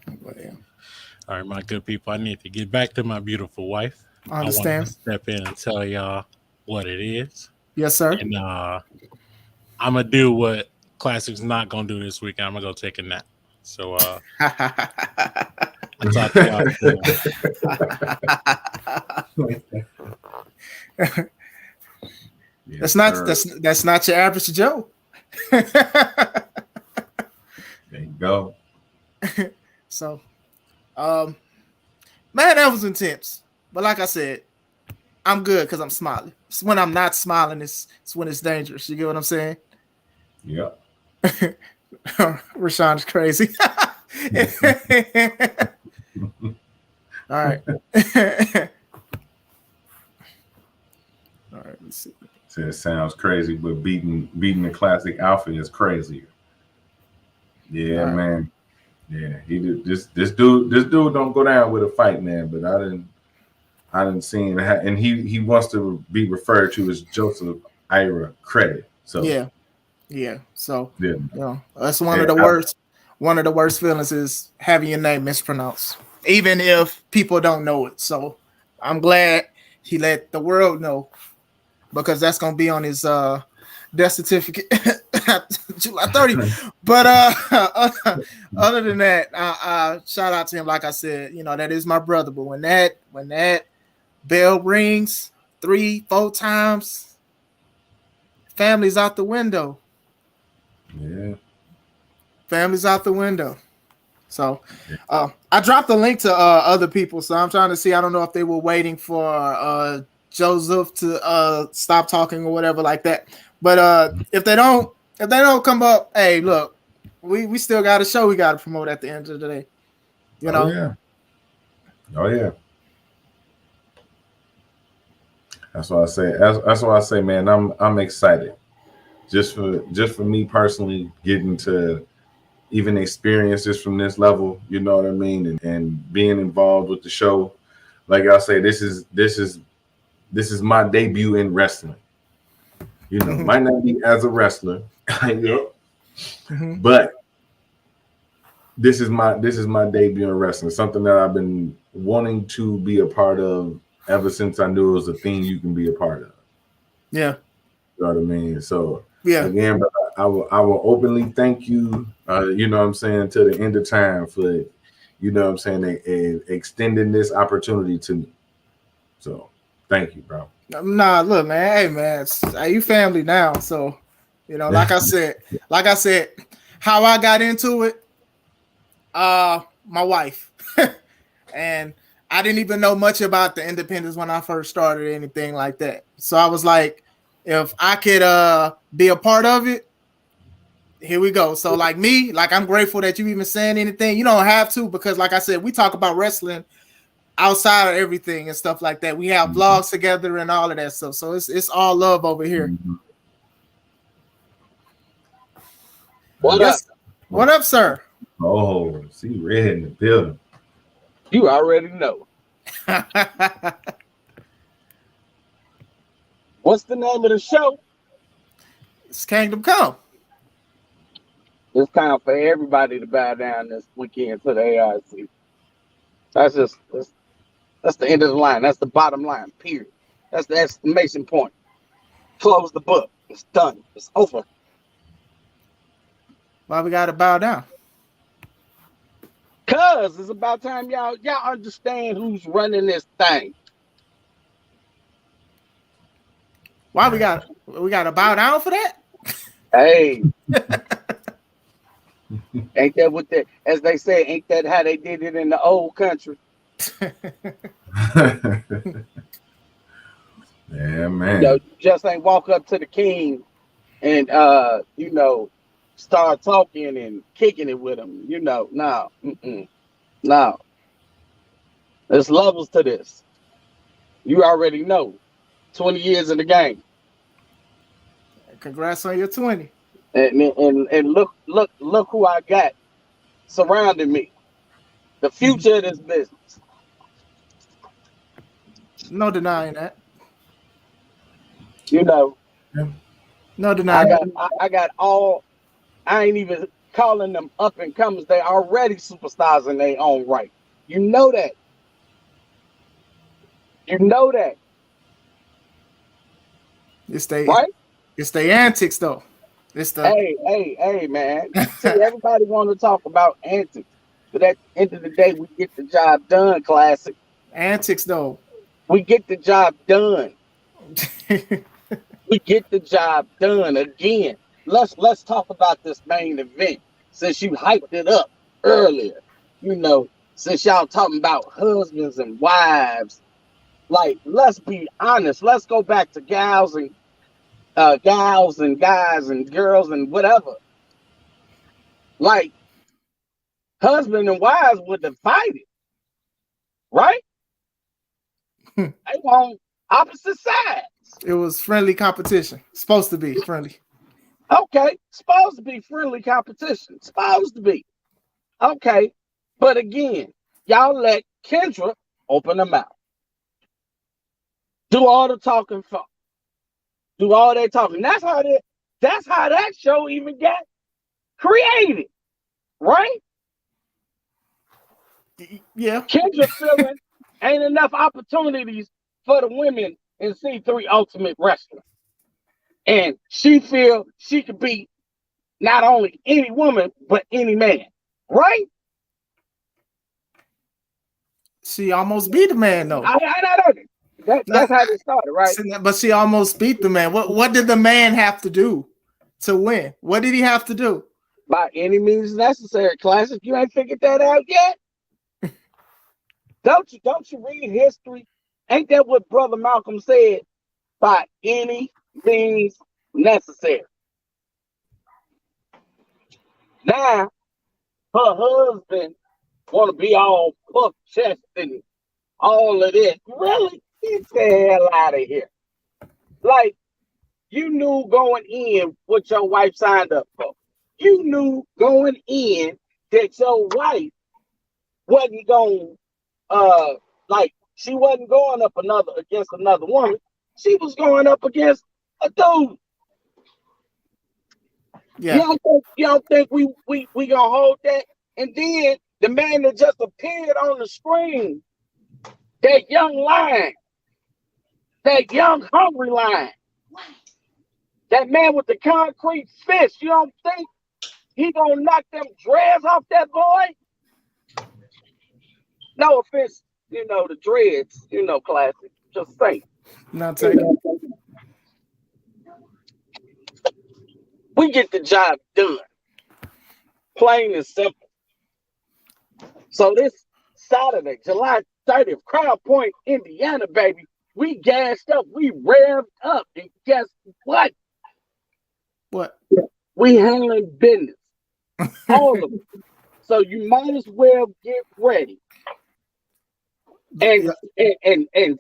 All right, my good people. I need to get back to my beautiful wife. I understand. I want to step in and tell y'all what it is. Yes, sir. And I'm gonna do what Classic's not gonna do this weekend. I'm gonna go take a nap. So I'll talk to y'all. That's not your average Joe. There you go. So, man, that was intense. But like I said, I'm good because I'm smiling. It's when I'm not smiling, it's when it's dangerous. You get what I'm saying? Yep. Rashawn's crazy. All right. All right, let's see. So it sounds crazy, but beating the classic Alpha is crazier. Yeah, right. Man. Yeah, he did this dude don't go down with a fight, man. But I didn't see him, and he wants to be referred to as Joseph Ira Credit. So yeah. So yeah, you know, that's one of the worst. One of the worst feelings is having your name mispronounced, even if people don't know it. So I'm glad he let the world know, because that's gonna be on his death certificate July 30th. But other than that, shout out to him. Like I said, you know, that is my brother. But when that bell rings 3-4 times, family's out the window. Yeah. Family's out the window. So I dropped the link to other people. So I'm trying to see. I don't know if they were waiting for Joseph to stop talking or whatever like that. But if they don't come up, hey, look, we still got a show we got to promote at the end of the day. You know? Oh yeah. That's why I say. That's why I say, man, I'm excited. Just for me personally, getting to even experience this from this level, you know what I mean, and being involved with the show. Like I say, this is my debut in wrestling. You know, might not be as a wrestler, but this is my debut in wrestling. Something that I've been wanting to be a part of ever since I knew it was a thing you can be a part of. Yeah, you know what I mean. So yeah, again, but I will openly thank you. You know what I'm saying, to the end of time for, you know what I'm saying, extending this opportunity to me. So thank you, bro. Nah, look, man. Hey, man, you family now. So, you know, like I said, how I got into it, my wife, and I didn't even know much about the independents when I first started or anything like that. So I was like, if I could be a part of it, here we go. So like me, like I'm grateful that you even saying anything. You don't have to, because like I said, we talk about wrestling outside of everything and stuff like that. We have vlogs together and all of that stuff. So it's all love over here. What up? What up, sir? Oh, see Red in the building. You already know. What's the name of the show? It's Kangdom Come. It's time for everybody to bow down this weekend to the AIC. That's the end of the line. That's the bottom line, period. That's the exclamation point. Close the book. It's done. It's over. Why we gotta bow down? Cause it's about time y'all understand who's running this thing. Why we gotta bow down for that? Hey. Ain't that what they, as they say, ain't that how they did it in the old country? Yeah, man. You know, you just ain't walk up to the king and start talking and kicking it with him. No. No. There's levels to this. You already know. 20 years in the game. Congrats on your 20. And look who I got surrounding me. The future of this business. No denying that. No denying. I got all. I ain't even calling them up and comers. They already superstars in their own right. You know that. It's they right? It's the antics though. It's the hey, man. See, everybody want to talk about antics, but at the end of the day, we get the job done. Classic. Antics though. We get the job done. We get the job done again. Let's talk about this main event since you hyped it up earlier. Since y'all talking about husbands and wives, like let's be honest. Let's go back to gals and guys and girls and whatever. Like husband and wives were divided, right? They were on opposite sides. It was friendly competition. Supposed to be friendly. Okay, supposed to be friendly competition. Supposed to be. Okay, but again, y'all let Kendra open her mouth. Do all the talking for. Do all that talking. That's how that show even got created, right? Yeah. Kendra feeling ain't enough opportunities for the women in C3 Ultimate Wrestling. And she feel she could beat not only any woman, but any man, right? She almost beat the man, though. That's how it started, right? But she almost beat the man. What did the man have to do to win? What did he have to do? By any means necessary. Classic, you ain't figured that out yet? Don't you read history? Ain't that what Brother Malcolm said? By any means necessary. Now, her husband want to be all puff chest and all of this. Really? Get the hell out of here. Like, you knew going in what your wife signed up for. You knew going in that your wife wasn't going, she wasn't going up against another woman. She was going up against a dude. Yeah. You don't think we gonna hold that? And then the man that just appeared on the screen, that young lion, that young hungry lion, that man with the concrete fist, you don't think he gonna knock them dreads off that boy? No offense, the dreads, classic. Just saying. Not taking. We get the job done. Plain and simple. So this Saturday, July 30th, Crown Point, Indiana, baby. We gassed up. We revved up. And guess what? What? We handling business. All of it. So you might as well get ready. And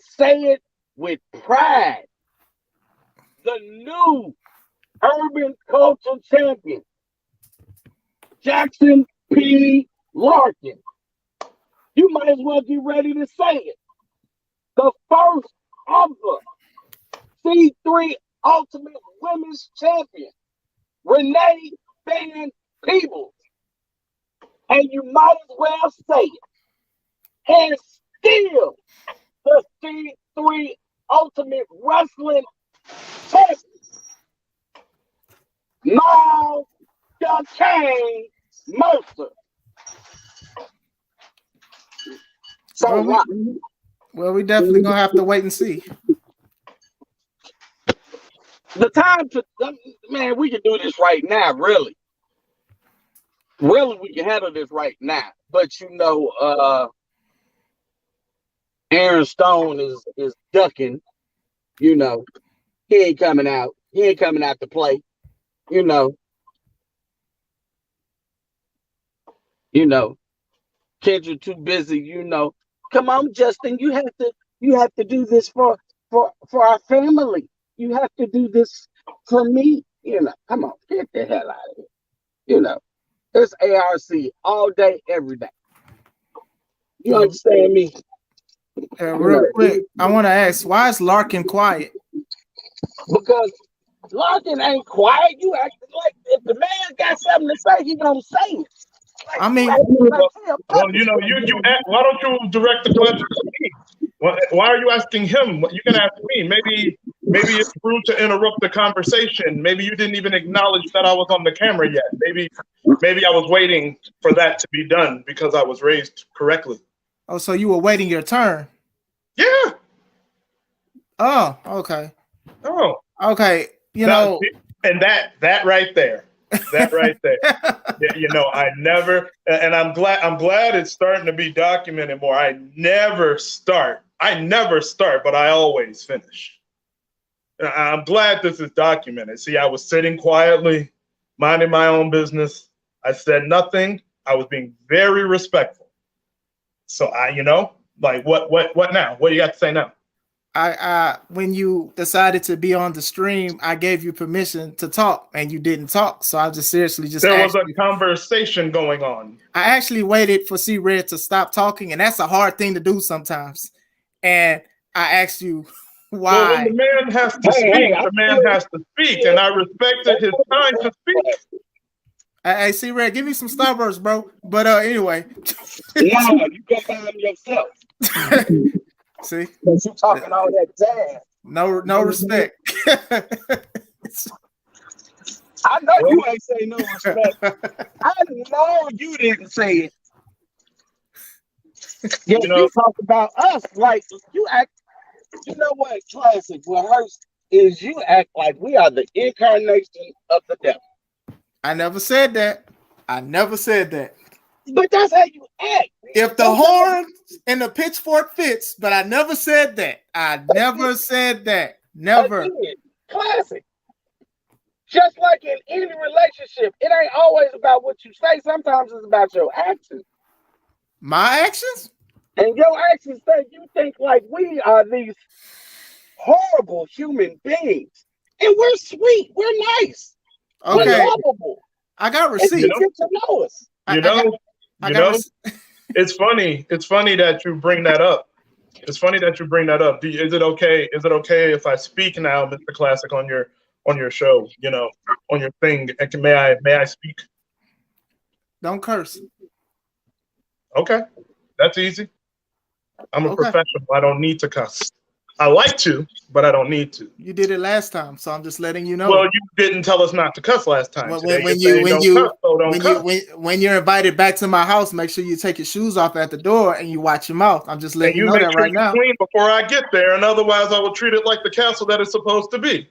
say it with pride. The new urban culture champion, Jackson P. Larkin. You might as well get ready to say it. The first ever C3 Ultimate Women's Champion, Renee Van Peebles. And you might as well say it. And still the C3 Ultimate Wrestling Champion. No, the King Mercer. So Well, we definitely gonna have to wait and see. the time to man, we can do this right now, really. Really, we can handle this right now. But Aaron Stone is ducking. He ain't coming out. He ain't coming out to play. Kendra too busy. Come on, Justin. You have to do this for our family. You have to do this for me. Come on, get the hell out of here. It's ARC all day, every day. You understand me? Real quick, I want to ask, why is Larkin quiet? Because Larkin ain't quiet. You acting like if the man got something to say, he gonna say it. I mean, well, you ask, why don't you direct the question to me? Why are you asking him? You can ask me. Maybe it's rude to interrupt the conversation. Maybe you didn't even acknowledge that I was on the camera yet. Maybe I was waiting for that to be done because I was raised correctly. Oh, so you were waiting your turn? Yeah. Oh, okay. Oh, okay. And that right there. That right there. I never, and I'm glad it's starting to be documented more. I never start, but I always finish. I'm glad this is documented. See, I was sitting quietly, minding my own business. I said nothing. I was being very respectful. So what now? What do you got to say now? When you decided to be on the stream, I gave you permission to talk, and you didn't talk. So I just seriously there was a conversation going on. I actually waited for C-Red to stop talking, and that's a hard thing to do sometimes. And I asked you why. Well, when the man has to speak, the man has to speak, and I respected his time to speak. Hey, C-Red, give me some Starburst, bro. But anyway, no, you can buy them yourself. See, you talking all that jazz. No respect. I know you ain't say no respect. I know you didn't say it. You talk about us like you act. You know what? Classic. What hurts is you act like we are the incarnation of the devil. I never said that. But that's how you act. If the horn and the pitchfork fits, but I never said that. I never said that. Never. Again, classic. Just like in any relationship, it ain't always about what you say. Sometimes it's about your actions. My actions? And your actions you think like we are these horrible human beings. And we're sweet. We're nice. Okay. We're lovable. I got receipts. You get to know us. It's funny. It's funny that you bring that up. Is it okay? Is it okay if I speak now, Mr. Classic, on your show? On your thing. May I speak? Don't curse. Okay, that's easy. I'm a professional. I don't need to cuss. I like to, but I don't need to. You did it last time, so I'm just letting you know. Well, you didn't tell us not to cuss last time. When you're invited back to my house, make sure you take your shoes off at the door and you watch your mouth. I'm just letting you know that right now. Clean before I get there, and otherwise I will treat it like the castle that it's supposed to be.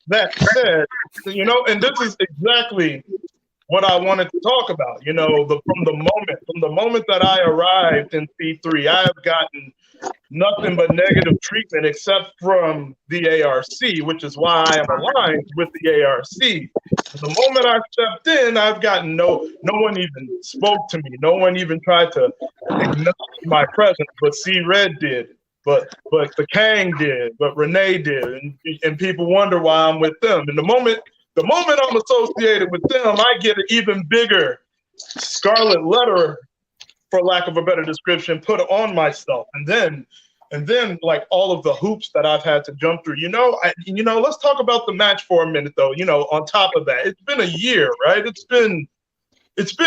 That said, and this is exactly what I wanted to talk about. From the moment that I arrived in C3, I have gotten nothing but negative treatment except from the ARC, which is why I am aligned with the ARC. The moment I stepped in, I've gotten no one even spoke to me. No one even tried to acknowledge my presence, but C-Red did. But the Kang did, but Renee did, and people wonder why I'm with them. And the moment I'm associated with them, I get an even bigger scarlet letter, for lack of a better description, put on myself. And then like all of the hoops that I've had to jump through. Let's talk about the match for a minute though. On top of that, it's been a year, right? It's been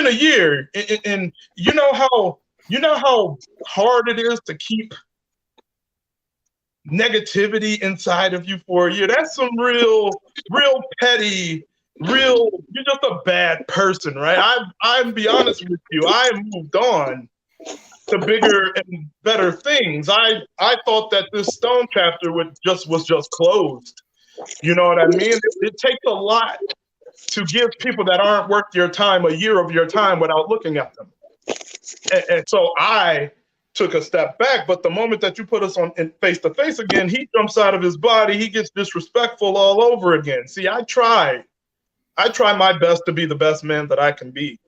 a year. And you know how hard it is to keep negativity inside of you for a year, that's some real petty, you're just a bad person, right? I'm be honest with you, I moved on to bigger and better things. I thought that this Stone chapter was just closed. You know what I mean? It takes a lot to give people that aren't worth your time a year of your time without looking at them. And so I took a step back, but the moment that you put us on face to face again, he jumps out of his body. He gets disrespectful all over again. See, I try my best to be the best man that I can be,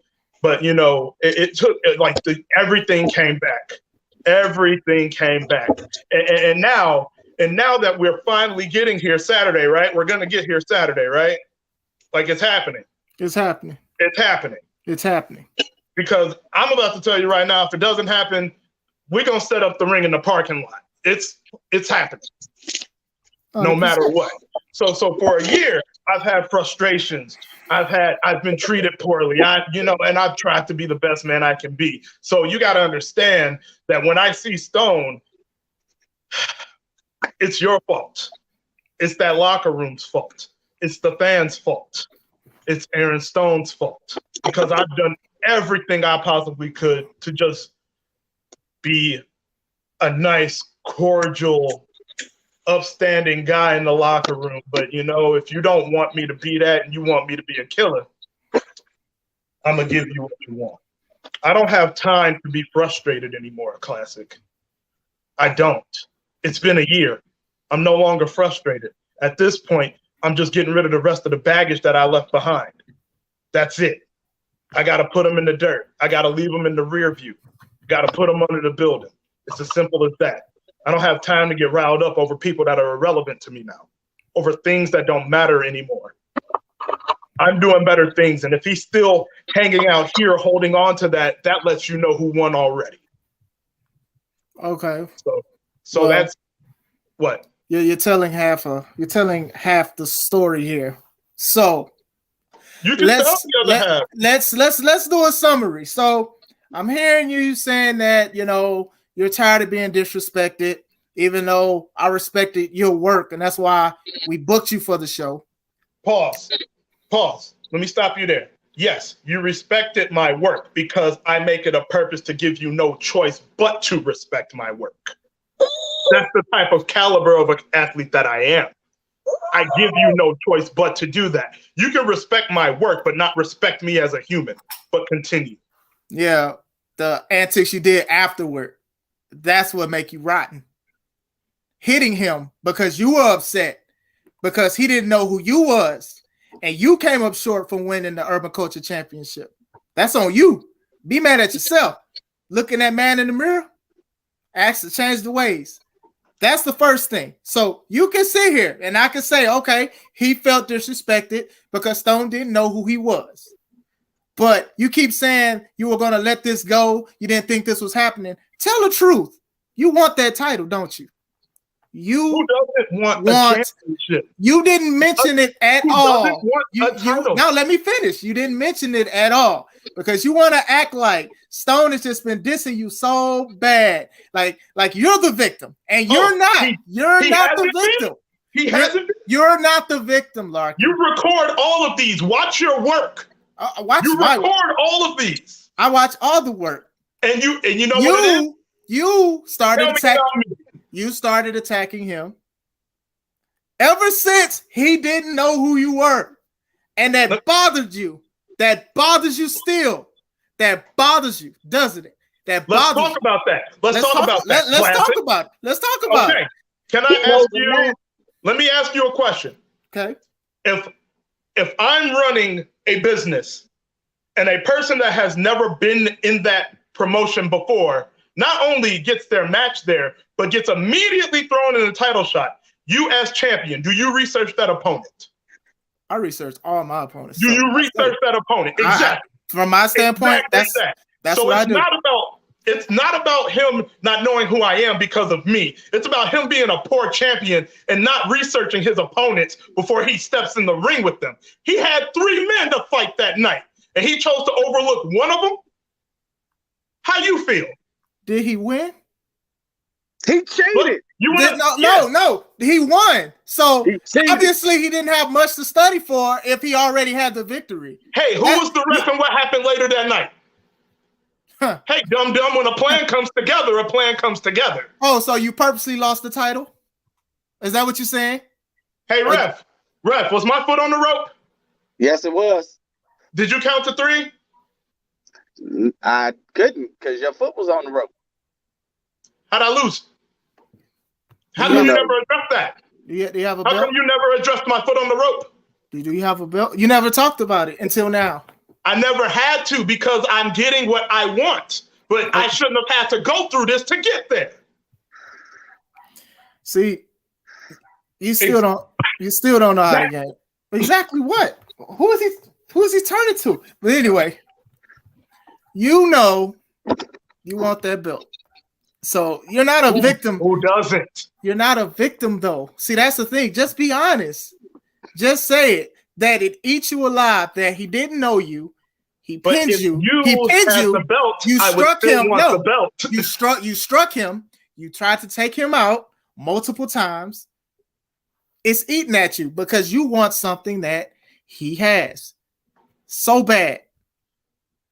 but you know, it took everything came back. Everything came back, and now that we're finally getting here Saturday, right? We're gonna get here Saturday, right? Like it's happening. It's happening. It's happening. It's happening. Because I'm about to tell you right now, if it doesn't happen, we're gonna set up the ring in the parking lot. It's happening, no matter what. So for a year, I've had frustrations. I've been treated poorly. And I've tried to be the best man I can be. So you got to understand that when I see Stone, it's your fault. It's that locker room's fault. It's the fans' fault. It's Aaron Stone's fault, because I've done everything I possibly could to just be a nice, cordial, upstanding guy in the locker room. But you know, if you don't want me to be that and you want me to be a killer, I'm gonna give you what you want. I don't have time to be frustrated anymore, Classic. I don't. It's been a year. I'm no longer frustrated. At this point, I'm just getting rid of the rest of the baggage that I left behind. That's it. I got to put them in the dirt. I got to leave them in the rear view. Got to put them under the building. It's as simple as that. I don't have time to get riled up over people that are irrelevant to me now, over things that don't matter anymore. I'm doing better things. And if he's still hanging out here, holding on to that, that lets you know who won already. Okay. So well, that's what? You're telling half the story here. So you can tell the other half. Let's do a summary. So I'm hearing you saying that, you know, you're tired of being disrespected, even though I respected your work, and that's why we booked you for the show. Pause. Let me stop you there. Yes, you respected my work because I make it a purpose to give you no choice but to respect my work. That's the type of caliber of an athlete that I am. I give you no choice but to do that. You can respect my work, but not respect me as a human. But continue. Yeah, the antics you did afterward, that's what make you rotten. Hitting him because you were upset, because he didn't know who you was, and you came up short from winning the Urban Culture Championship. That's on you. Be mad at yourself. Looking that man in the mirror, ask to change the ways. That's the first thing. So you can sit here and I can say, okay, he felt disrespected because Stone didn't know who he was. But you keep saying you were going to let this go. You didn't think this was happening. Tell the truth. You want that title, don't you? Who doesn't want a championship? You didn't mention it at all. Now let me finish. You didn't mention it at all because you want to act like Stone has just been dissing you so bad, like you're the victim, and you're not. You're not the victim. He hasn't. You're not the victim, Larkin. You record all of these. Watch your work. You record all of these. I watch all the work. And you know what it is? You started attacking. You started attacking him. Ever since he didn't know who you were, and that bothered you. That bothers you still. That bothers you, doesn't it? Let's talk about that. Let's talk about it. Let's talk about it. Can I ask you? Let me ask you a question. Okay. If I'm running a business and a person that has never been in that promotion before not only gets their match there, but gets immediately thrown in a title shot, you as champion, do you research that opponent? I research all my opponents. Do you research that opponent? Exactly. From my standpoint, that's so what I do. It's not about him not knowing who I am because of me. It's about him being a poor champion and not researching his opponents before he steps in the ring with them. He had 3 men to fight that night, and he chose to overlook one of them. How you feel? Did he win? He cheated. No, he won. So He obviously he didn't have much to study for if he already had the victory. Hey, who was the ref and what happened later that night? Huh. Hey, dumb, when a plan comes together, a plan comes together. Oh, so you purposely lost the title? Is that what you're saying? Hey, ref, was my foot on the rope? Yes, it was. Did you count to 3? I couldn't because your foot was on the rope. How'd I lose? How come you never addressed that? Do you have a belt? How come you never addressed my foot on the rope? Do you have a belt? You never talked about it until now. I never had to because I'm getting what I want, but I shouldn't have had to go through this to get there. See, you still don't know how to game. Exactly what? Who is he turning to? But anyway, you know you want that belt. So you're not a victim. Who doesn't? You're not a victim, though. See, that's the thing. Just be honest. Just say it. That it eats you alive. That he didn't know you. He pins you. He pins you. The belt, you struck him. No, the belt. You struck him. You tried to take him out multiple times. It's eating at you because you want something that he has so bad,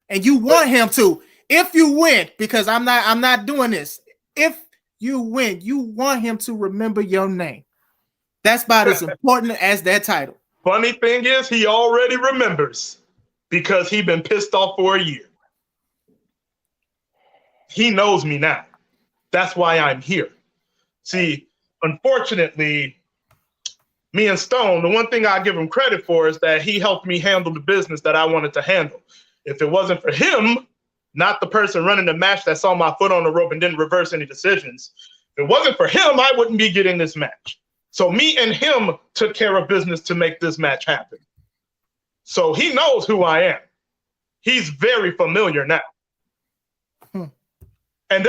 and you want him to. If you win, because I'm not doing this. If you win, you want him to remember your name. That's about as important as that title. Funny thing is, he already remembers because he's been pissed off for a year. He knows me now. That's why I'm here. See, unfortunately, me and Stone, the one thing I give him credit for is that he helped me handle the business that I wanted to handle. If it wasn't for him, not the person running the match that saw my foot on the rope and didn't reverse any decisions. If it wasn't for him, I wouldn't be getting this match. So me and him took care of business to make this match happen. So he knows who I am. He's very familiar now. And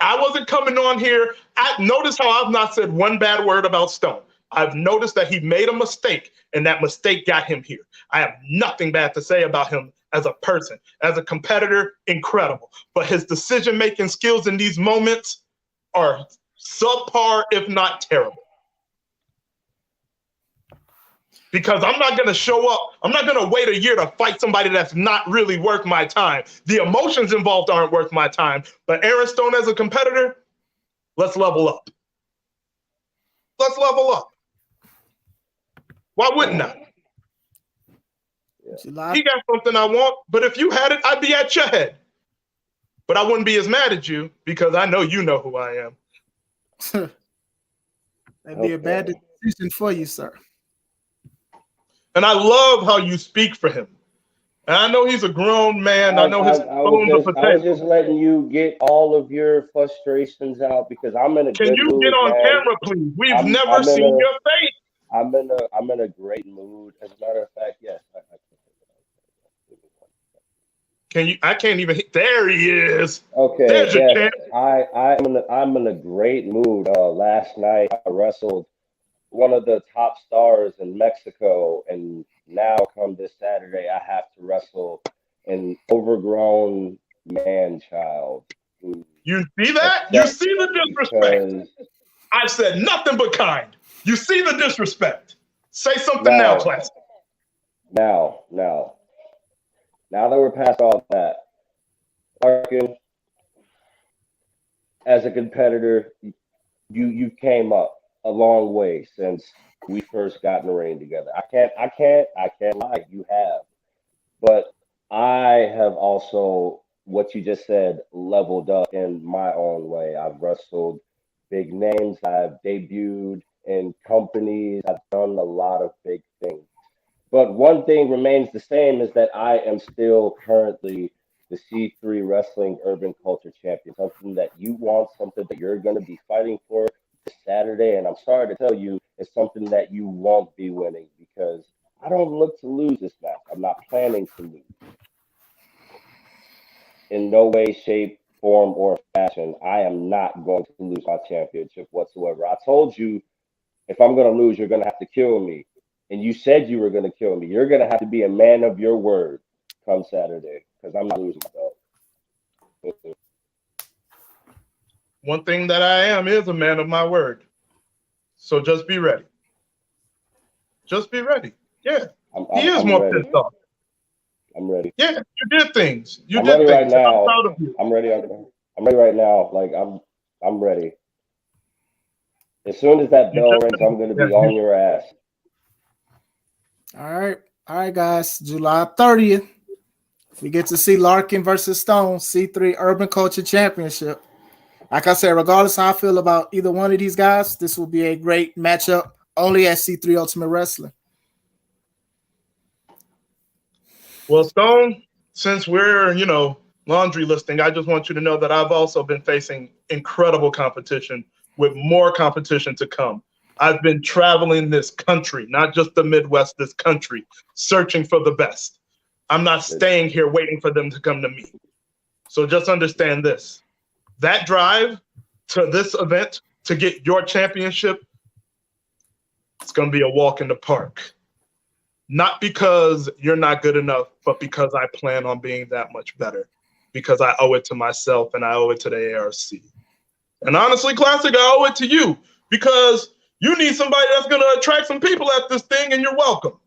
I wasn't coming on here. Notice how I've not said one bad word about Stone. I've noticed that he made a mistake, and that mistake got him here. I have nothing bad to say about him as a person. As a competitor, incredible. But his decision-making skills in these moments are subpar, if not terrible. Because I'm not going to show up. I'm not going to wait a year to fight somebody that's not really worth my time. The emotions involved aren't worth my time. But Aaron Stone as a competitor, let's level up. Let's level up. Why wouldn't I? He got something I want, but if you had it, I'd be at your head. But I wouldn't be as mad at you because I know you know who I am. That'd be a bad decision for you, sir. And I love how you speak for him. And I know he's a grown man. I know his bones of potential. I was just letting you get all of your frustrations out because I'm in a Can good you mood, get on man. camera, please? We've never seen your face. I'm in a great mood. As a matter of fact, yes. Can you? I can't even. There he is. Okay. There's your chance. I'm in a great mood. Last night I wrestled one of the top stars in Mexico, and now come this Saturday, I have to wrestle an overgrown man-child. You see that? You see the disrespect? I said nothing but kind. You see the disrespect? Say something now, class. Now that we're past all that, Larkin, as a competitor, you came up a long way since we first got in the ring together. I can't lie, you have. But I have also, what you just said, leveled up in my own way. I've wrestled big names, I've debuted in companies, I've done a lot of big things. But one thing remains the same is that I am still currently the C3 Wrestling Urban Culture Champion, something that you want, something that you're going to be fighting for this Saturday. And I'm sorry to tell you, it's something that you won't be winning because I don't look to lose this match. I'm not planning to lose. In no way, shape, form, or fashion, I am not going to lose my championship whatsoever. I told you, if I'm going to lose, you're going to have to kill me. And you said you were going to kill me. You're going to have to be a man of your word come Saturday because I'm not losing my belt. one thing that I am is a man of my word. So just be ready. Just be ready. Yeah. He is more pissed off. I'm ready. Yeah, you did things. I'm ready right now. I'm proud of you. I'm ready. I'm ready right now. Like I'm ready. As soon as that bell rings, I'm gonna be on your ass. All right, guys. July 30th, we get to see Larkin versus Stone, C3 Urban Culture Championship. Like I said, regardless how I feel about either one of these guys, this will be a great matchup only at C3 Ultimate Wrestling. Well, Stone, since we're, laundry listing, I just want you to know that I've also been facing incredible competition with more competition to come. I've been traveling this country, not just the Midwest, this country, searching for the best. I'm not staying here waiting for them to come to me. So just understand this. That drive to this event to get your championship, it's going to be a walk in the park. Not because you're not good enough, but because I plan on being that much better. Because I owe it to myself and I owe it to the ARC. And honestly, Classic, I owe it to you because you need somebody that's going to attract some people at this thing, and you're welcome.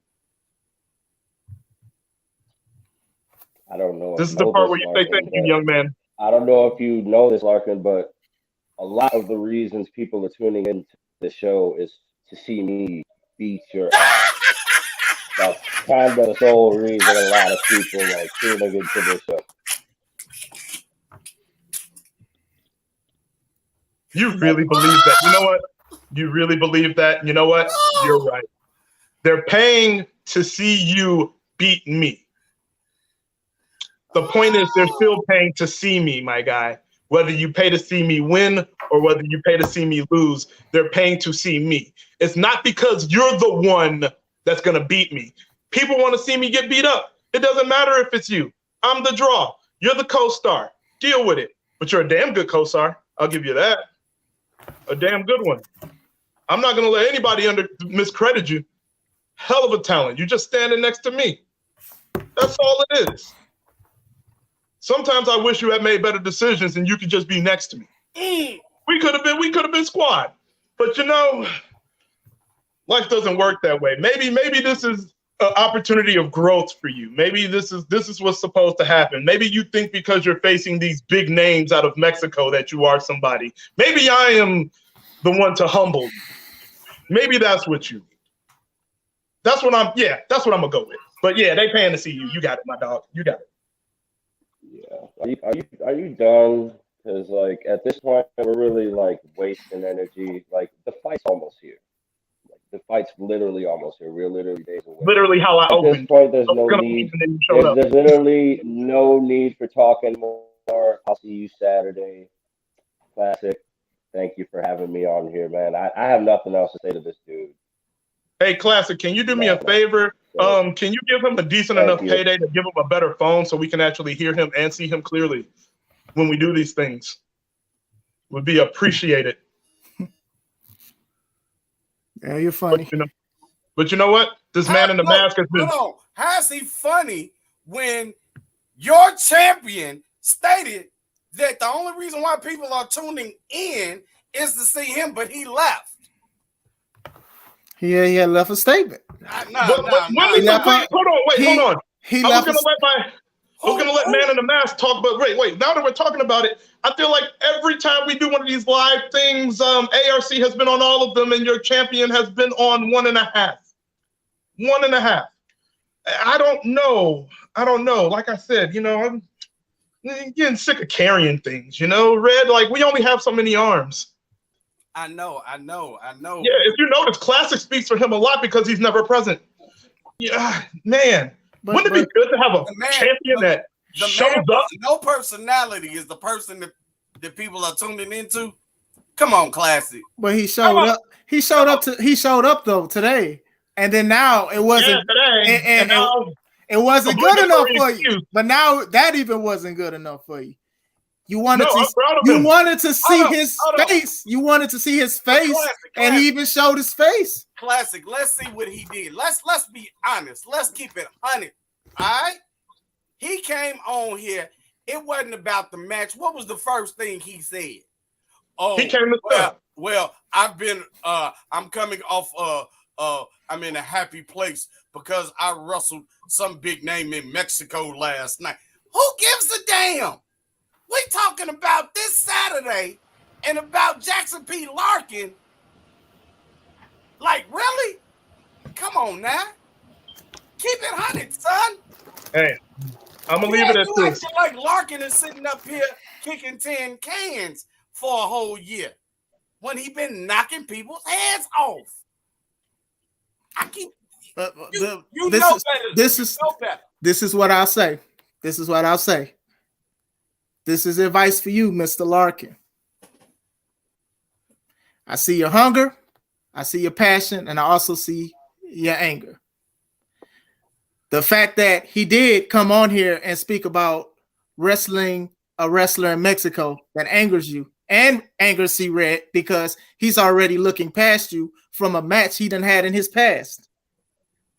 I don't know. This is the part where you say thank you, young man. I don't know if you know this, Larkin, but a lot of the reasons people are tuning into the show is to see me beat your ass. That's kind of the sole reason a lot of people like tuning into the show. You really believe that? You know what? You really believe that? You know what? You're right. They're paying to see you beat me. The point is they're still paying to see me, my guy. Whether you pay to see me win or whether you pay to see me lose, they're paying to see me. It's not because you're the one that's going to beat me. People want to see me get beat up. It doesn't matter if it's you. I'm the draw. You're the co-star. Deal with it. But you're a damn good co-star. I'll give you that. A damn good one. I'm not going to let anybody miscredit you. Hell of a talent. You're just standing next to me. That's all it is. Sometimes I wish you had made better decisions and you could just be next to me. We could have been squad. But life doesn't work that way. Maybe this is an opportunity of growth for you. Maybe this is what's supposed to happen. Maybe you think because you're facing these big names out of Mexico that you are somebody. Maybe I am the one to humble you. Maybe that's what you need. That's what I'm gonna go with. But yeah, they paying to see you. You got it, my dog. You got it. Yeah. Are you done? Because like at this point we're really like wasting energy. Like the fight's almost here. Like the fight's literally almost here. We're literally days away. Literally how I opened. At this point, there's no need. There's literally no need for talking more. I'll see you Saturday. Classic. Thank you for having me on here, man. I have nothing else to say to this dude. Hey, Classic, can you do me a favor? Can you give him a decent enough payday to give him a better phone so we can actually hear him and see him clearly when we do these things? Would be appreciated. Yeah, you're funny. But you know what? This man in the mask has been. Hold on. How is he funny when your champion stated that the only reason why people are tuning in is to see him, but he left? He had left a statement. Hold on. I was gonna let Man in the Mask talk, but wait. Now that we're talking about it, I feel like every time we do one of these live things, ARC has been on all of them, and your champion has been on 1.5. 1.5. I don't know. Like I said, I'm getting sick of carrying things. Red. Like we only have so many arms. I know. Yeah, if you notice, Classic speaks for him a lot because he's never present. Yeah, man. Wouldn't it be good to have a champion that shows up? No personality is the person that people are tuning into. Come on, Classic. But he showed up. He showed up though today, and then now it wasn't. Yeah, and it wasn't good enough for you. But now that even wasn't good enough for you. You wanted to see his face. You wanted to see his face, Classic. And he even showed his face. Classic. Let's see what he did. Let's be honest. Let's keep it 100. All right. He came on here. It wasn't about the match. What was the first thing he said? Oh, He came to stop. Well, I've been I'm coming off I'm in a happy place because I wrestled some big name in Mexico last night. Who gives a damn? We talking about this Saturday and about Jackson P. Larkin. Like, really? Come on now. Keep it 100, son. Hey, I'm gonna leave it at this. Like Larkin is sitting up here kicking 10 cans for a whole year when he been knocking people's heads off. I keep this is what I'll say. This is what I'll say. This is advice for you, Mr. Larkin. I see your hunger, I see your passion, and I also see your anger. The fact that he did come on here and speak about wrestling a wrestler in Mexico that angers you and angers C-Red because he's already looking past you from a match he done had in his past.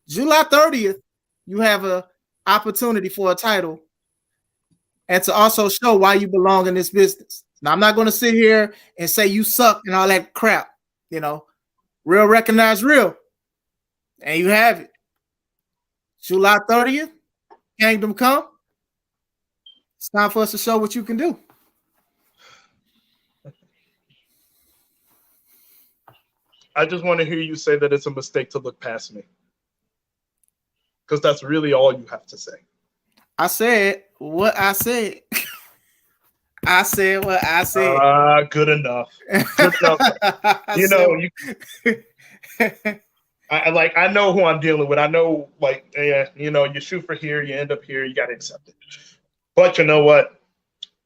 July 30th, you have an opportunity for a title and to also show why you belong in this business. Now, I'm not going to sit here and say you suck and all that crap. You know, real recognize real. And you have it. July 30th, Kangdom Come. It's time for us to show what you can do. I just want to hear you say that it's a mistake to look past me. Because that's really all you have to say. I said what I said. I said what I said. Good enough. Good enough. You know, I know who I'm dealing with. I know, like, you know, you shoot for here, you end up here, you got to accept it. But you know what?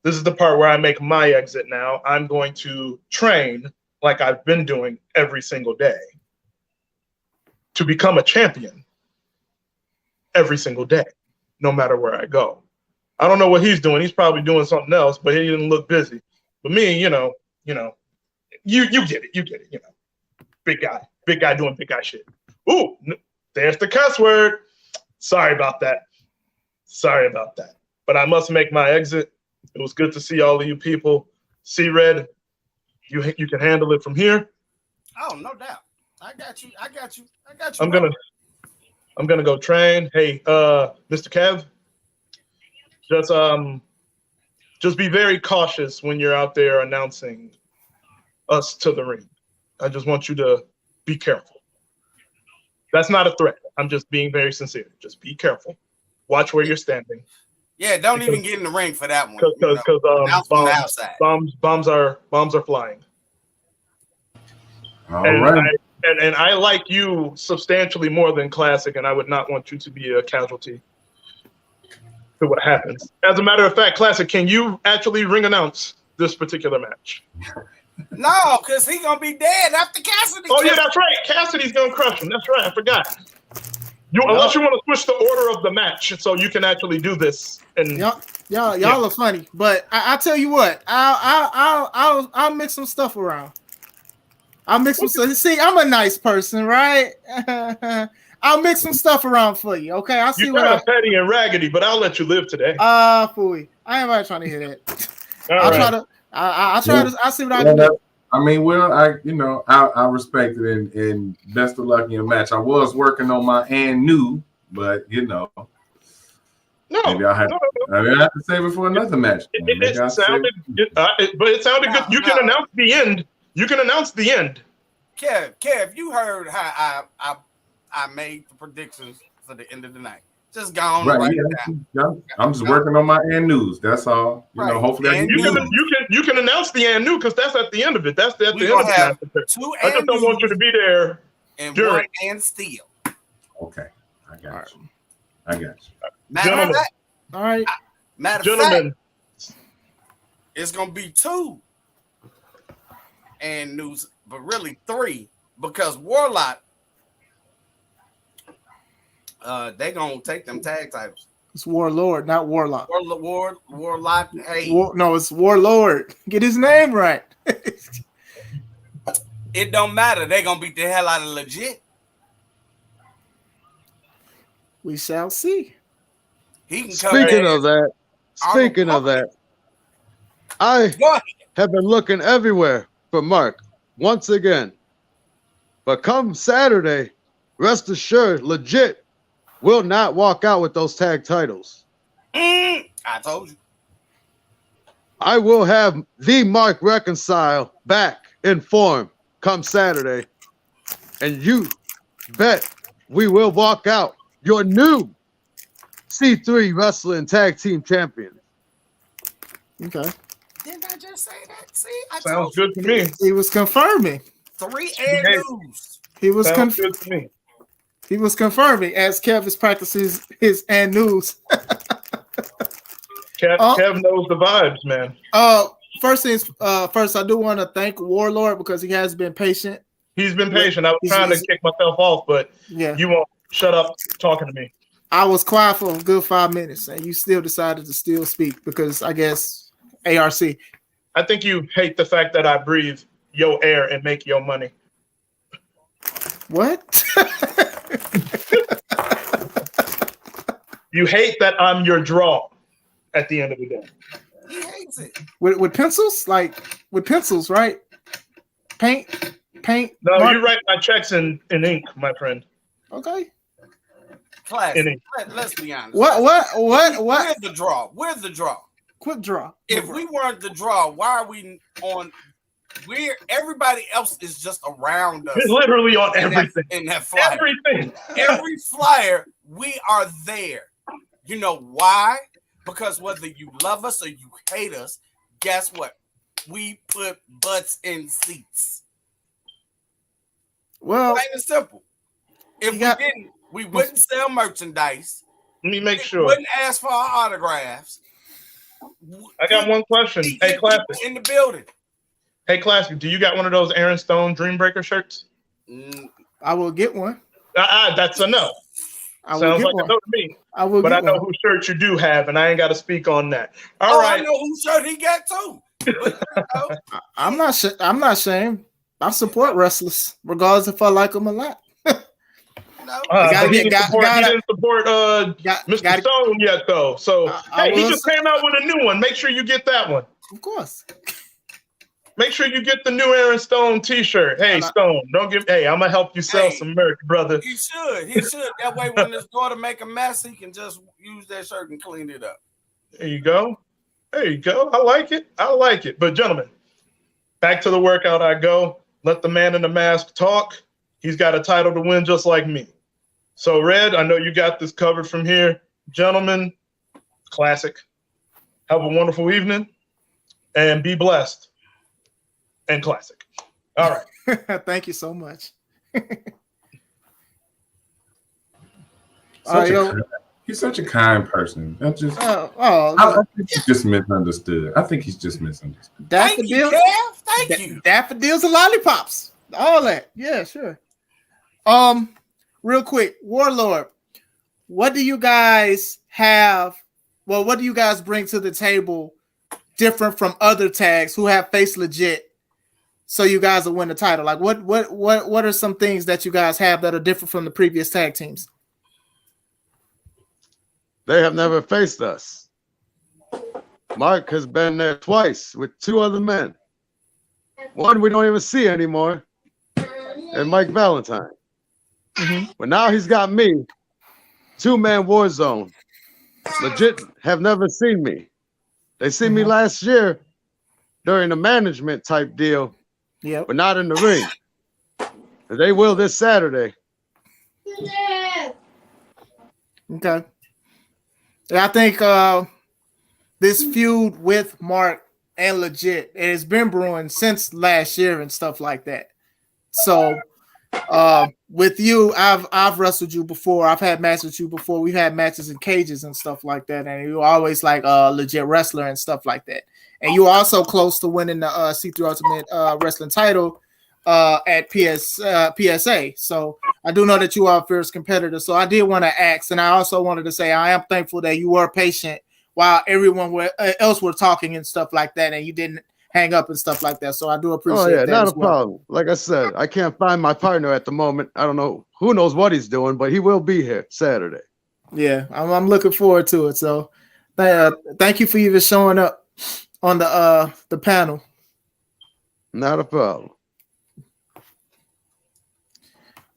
This is the part where I make my exit now. I'm going to train like I've been doing every single day to become a champion every single day, no matter where I go. I don't know what he's doing. He's probably doing something else, but he didn't look busy. But me, you get it. You get it. You know, big guy doing big guy shit. Ooh, there's the cuss word. Sorry about that. But I must make my exit. It was good to see all of you people. C-Red, you can handle it from here. Oh, no doubt. I got you. I'm gonna go train. Hey, Mr. Kev, just be very cautious when you're out there announcing us to the ring. I just want you to be careful. That's not a threat. I'm just being very sincere. Just be careful. Watch where you're standing. Yeah, don't even get in the ring for that one. Because bombs are flying. All right. And I like you substantially more than Classic, and I would not want you to be a casualty to what happens. As a matter of fact, Classic, can you actually ring announce this particular match? No, because he's going to be dead after Cassidy. Oh, yeah, that's right. Cassidy's going to crush him. That's right. I forgot. Unless you want to switch the order of the match so you can actually do this. And y'all are funny, but I tell you what, I'll mix some stuff around. I'll mix some stuff. See, I'm a nice person, right? I'll mix some stuff around for you, okay? I'll see you're kind of petty and raggedy, but I'll let you live today. Fooey. I ain't really trying to hear that. I'll see what I can do. I mean, well, I respect it and best of luck in your match. I was working on my and new, but maybe I have to save it for another match. It sounded good. You can announce the end. You can announce the end. Kev, you heard how I made the predictions for the end of the night. Just go on right down. I'm just working on my and news. That's all. Hopefully you can announce the and new because that's at the end of it. That's at the end of it. I just don't want you to be there and one and steal. Okay, I got you. Gentlemen. All right. Matter of fact, it's gonna be 2 and news, but really 3 because Warlock. They gonna take them tag titles. It's Warlord, not Warlock. Warlock. Hey, no, it's Warlord. Get his name right. It don't matter. They gonna beat the hell out of legit. We shall see. He can come. Speaking of that, I Go ahead. have been looking everywhere for Mark once again. But come Saturday, rest assured, legit will not walk out with those tag titles. I told you. I will have the Mark Reconcile back in form come Saturday. And you bet we will walk out your new C3 Wrestling Tag Team Champion. Okay. Didn't I just say that? See, I Sounds told you. good to me. He was confirming. 3 and Hey. news. He was Sounds good to me. he was confirming as Kev is practicing his and news. Kev knows the vibes, man. First things first, I do want to thank Warlord because he has been patient. He's been patient. I was trying to kick myself off, but yeah, you won't shut up talking to me. I was quiet for a good 5 minutes, and you still decided to still speak because I guess ARC. I think you hate the fact that I breathe your air and make your money. What? You hate that I'm your draw at the end of the day. He hates it. with pencils? Like with pencils, right? Paint. No, mark? you write my checks in ink, my friend. Okay. Classic. Let's be honest. What? We're the draw. We're the draw. Quick draw. If we weren't the draw, why are we on? Everybody else is just around us. Literally on everything. In that flyer. Everything. Every flyer, we are there. You know why? Because whether you love us or you hate us, guess what? We put butts in seats. Well, plain and simple. If we didn't, we wouldn't sell merchandise. Let me make sure. Wouldn't ask for our autographs. I got one question. Hey, Classic. In the building. Hey, Classic, do you got one of those Aaron Stone Dreambreaker shirts? I will get one. That's a no. Sounds like a no to me. I will, but I know whose shirt you do have, and I ain't got to speak on that. All right. I know whose shirt he got too. I'm not ashamed. I support wrestlers, regardless if I like them or not. He didn't support Mr. Stone yet, though. So he just came out with a new one. Make sure you get that one. Of course. Make sure you get the new Aaron Stone T-shirt. Hey, Stone, I'm gonna help you sell some merch, brother. He should. That way, when his daughter make a mess, he can just use that shirt and clean it up. There you go. I like it. But gentlemen, back to the workout I go. Let the man in the mask talk. He's got a title to win just like me. So, Red, I know you got this covered from here. Gentlemen, classic. Have a wonderful evening and be blessed. And classic. All right. Thank you so much. He's such a kind person. I think he's just misunderstood. Daffodils, Thank you. Daffodils and lollipops. All that. Yeah, sure. Real quick, Warlord, what do you guys have? Well, what do you guys bring to the table different from other tags who have Face Legit? So you guys will win the title. Like what are some things that you guys have that are different from the previous tag teams? They have never faced us. Mark has been there twice with 2 other men. One we don't even see anymore, and Mike Valentine. But now he's got me, 2-man war zone. Legit have never seen me. They seen me last year during the management type deal. Yeah, but not in the ring. And they will this Saturday. Okay. Yeah, I think this feud with Mark and Legit, it has been brewing since last year and stuff like that. So with you, I've wrestled you before. I've had matches with you before. We've had matches in cages and stuff like that. And you're always like a legit wrestler and stuff like that. And you were also close to winning the C3 Ultimate Wrestling title at PSA. So I do know that you are a fierce competitor. So I did want to ask, and I also wanted to say I am thankful that you were patient while everyone else were talking and stuff like that, and you didn't hang up and stuff like that. So I do appreciate that. Not a problem. Like I said, I can't find my partner at the moment. I don't know who knows what he's doing, but he will be here Saturday. Yeah, I'm looking forward to it. So thank you for even showing up. on the panel. Not a problem.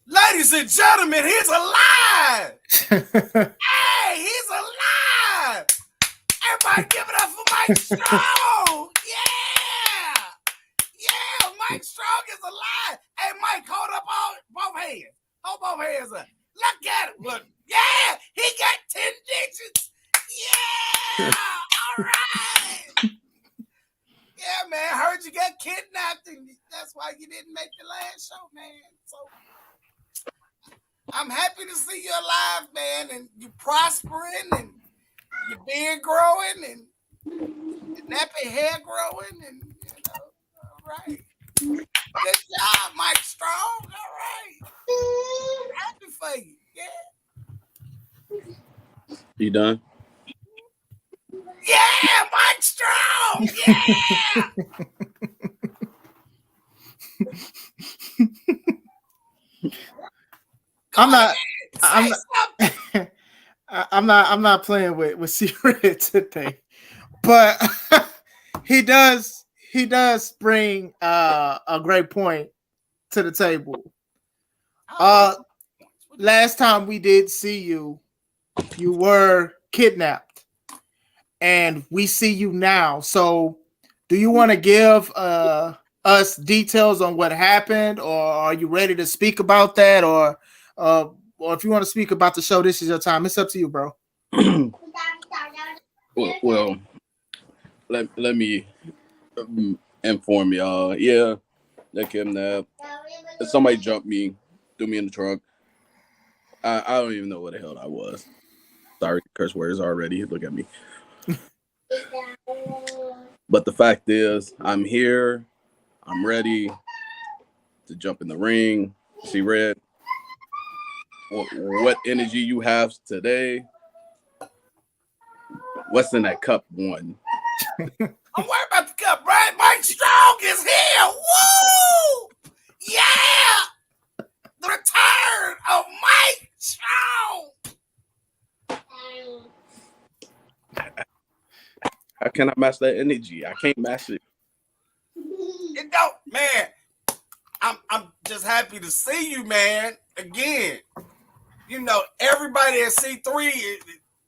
Ladies and gentlemen, he's alive. Hey, he's alive. Everybody give it up for Mike Strong. Yeah. Yeah, Mike Strong is alive. Hey, Mike, hold up both hands. Hold both hands up. Look at him. Look. Yeah, he got 10 digits. Yeah. All right. Yeah, man. Heard you got kidnapped, and that's why you didn't make the last show, man. So I'm happy to see you alive, man, and you prospering, and your beard growing, and your nappy hair growing, and all right. Good job, Mike Strong. All right. Happy for you. Yeah. You done? Yeah, Mike Strong. Yeah. I'm not playing with Secret today, but he does bring a great point to the table. Last time we did see you, you were kidnapped, and we see you now. So, do you want to give us details on what happened, or are you ready to speak about that, or if you want to speak about the show, this is your time. It's up to you, bro. well, let me inform y'all. Yeah, they kidnapped. Somebody jumped me, threw me in the trunk. I don't even know what the hell I was. Sorry, curse words already. Look at me. But the fact is, I'm here. I'm ready to jump in the ring. See, Red, what energy you have today? What's in that cup? One. I'm worried about the cup, right? Mike Strong is here. Woo! Yeah! The return of Mike Strong. How can I match that energy? I can't match it. It don't, man. I'm just happy to see you, man. Again, you know, everybody at C3,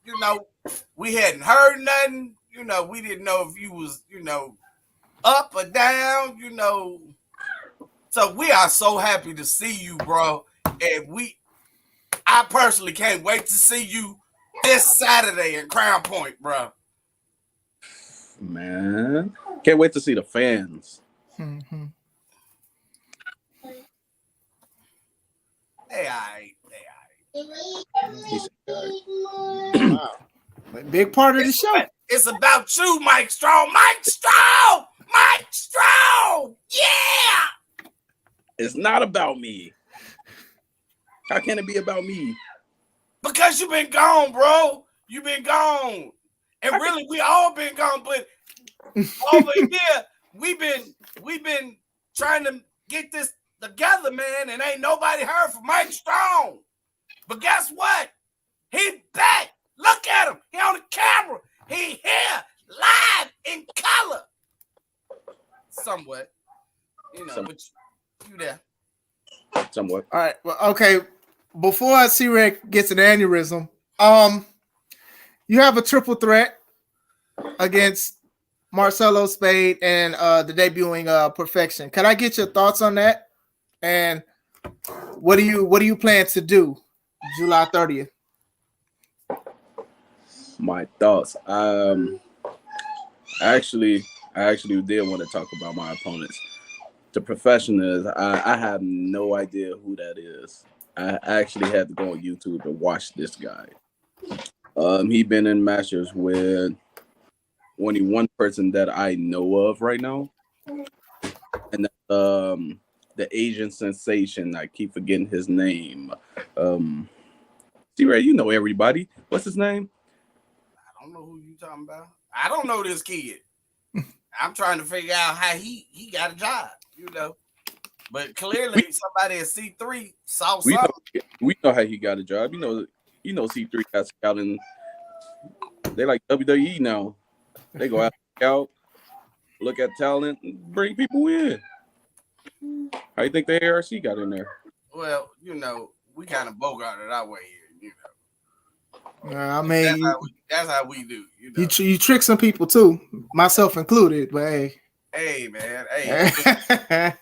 you know, we hadn't heard nothing. You know, we didn't know if you was, you know, up or down, you know. So we are so happy to see you, bro. And I personally can't wait to see you this Saturday in Crown Point, bro. Man, can't wait to see the fans. Mm-hmm. They all right. Wow. Big part of the show. It's about you, Mike Strong. Mike Strong! Mike Strong! Yeah! It's not about me. How can it be about me? Because you've been gone, bro. You've been gone. And really, we all been gone, but over here, we've been trying to get this together, man, and ain't nobody heard from Mike Strong. But guess what? He back. Look at him. He on the camera. He here, live in color. Somewhat. You know, but you there. Somewhat. All right. Well, okay. Before C-Rec gets an aneurysm, you have a triple threat against Marcelo Spade and the debuting Perfection. Can I get your thoughts on that? And what do you plan to do July 30th? My thoughts. I actually did want to talk about my opponents. The Profession is, I have no idea who that is. I actually had to go on YouTube to watch this guy. He been in matches with only one person that I know of right now, and the Asian sensation. I keep forgetting his name. C-Ray, you know everybody. What's his name? I don't know who you talking about. I don't know this kid. I'm trying to figure out how he got a job, you know. But clearly somebody at C3 saw something. We know how he got a job. You know C3 got scouting. They like WWE now. They go out scout. look at talent, and bring people in. How you think the ARC got in there? Well, we kind of bogarted our way here. I mean, that's how we do. You trick some people too, myself included. But hey, man, hey.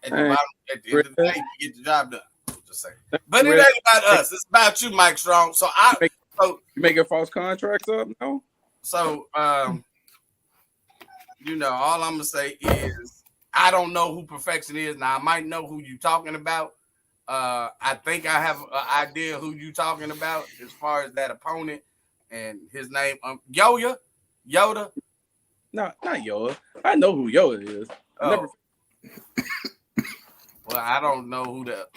At the end of the day, you get the job done. Just saying. But it ain't about us. It's about you, Mike Strong. So you making false contracts up? No. So all I'm gonna say is I don't know who Perfection is. Now I might know who you talking about. I think I have an idea who you talking about as far as that opponent and his name. Yoda. No, not Yoda. I know who Yoda is. Well, I don't know who the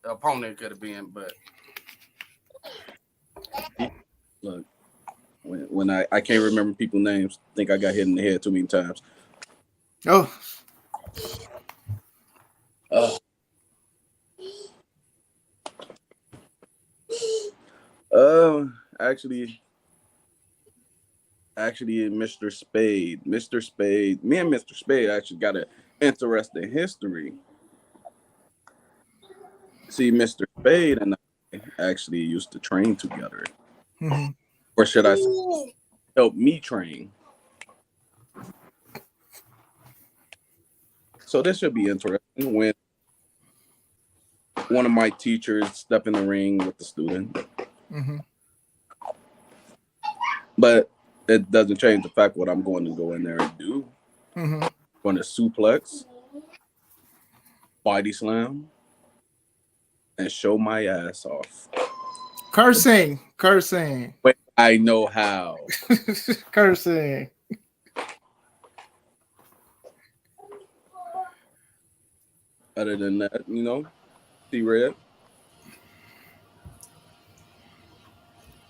opponent could have been, but look, when I can't remember people's names, I think I got hit in the head too many times. Actually, Mr. Spade. Me and Mr. Spade actually got an interesting history. See, Mr. Spade and I actually used to train together. Mm-hmm. Or should I say, help me train. So this should be interesting when one of my teachers step in the ring with the student. Mm-hmm. But it doesn't change the fact what I'm going to go in there and do. Mm-hmm. I'm going to suplex, body slam, and show my ass off. Cursing. Wait, I know how. Cursing. Other than that, see red.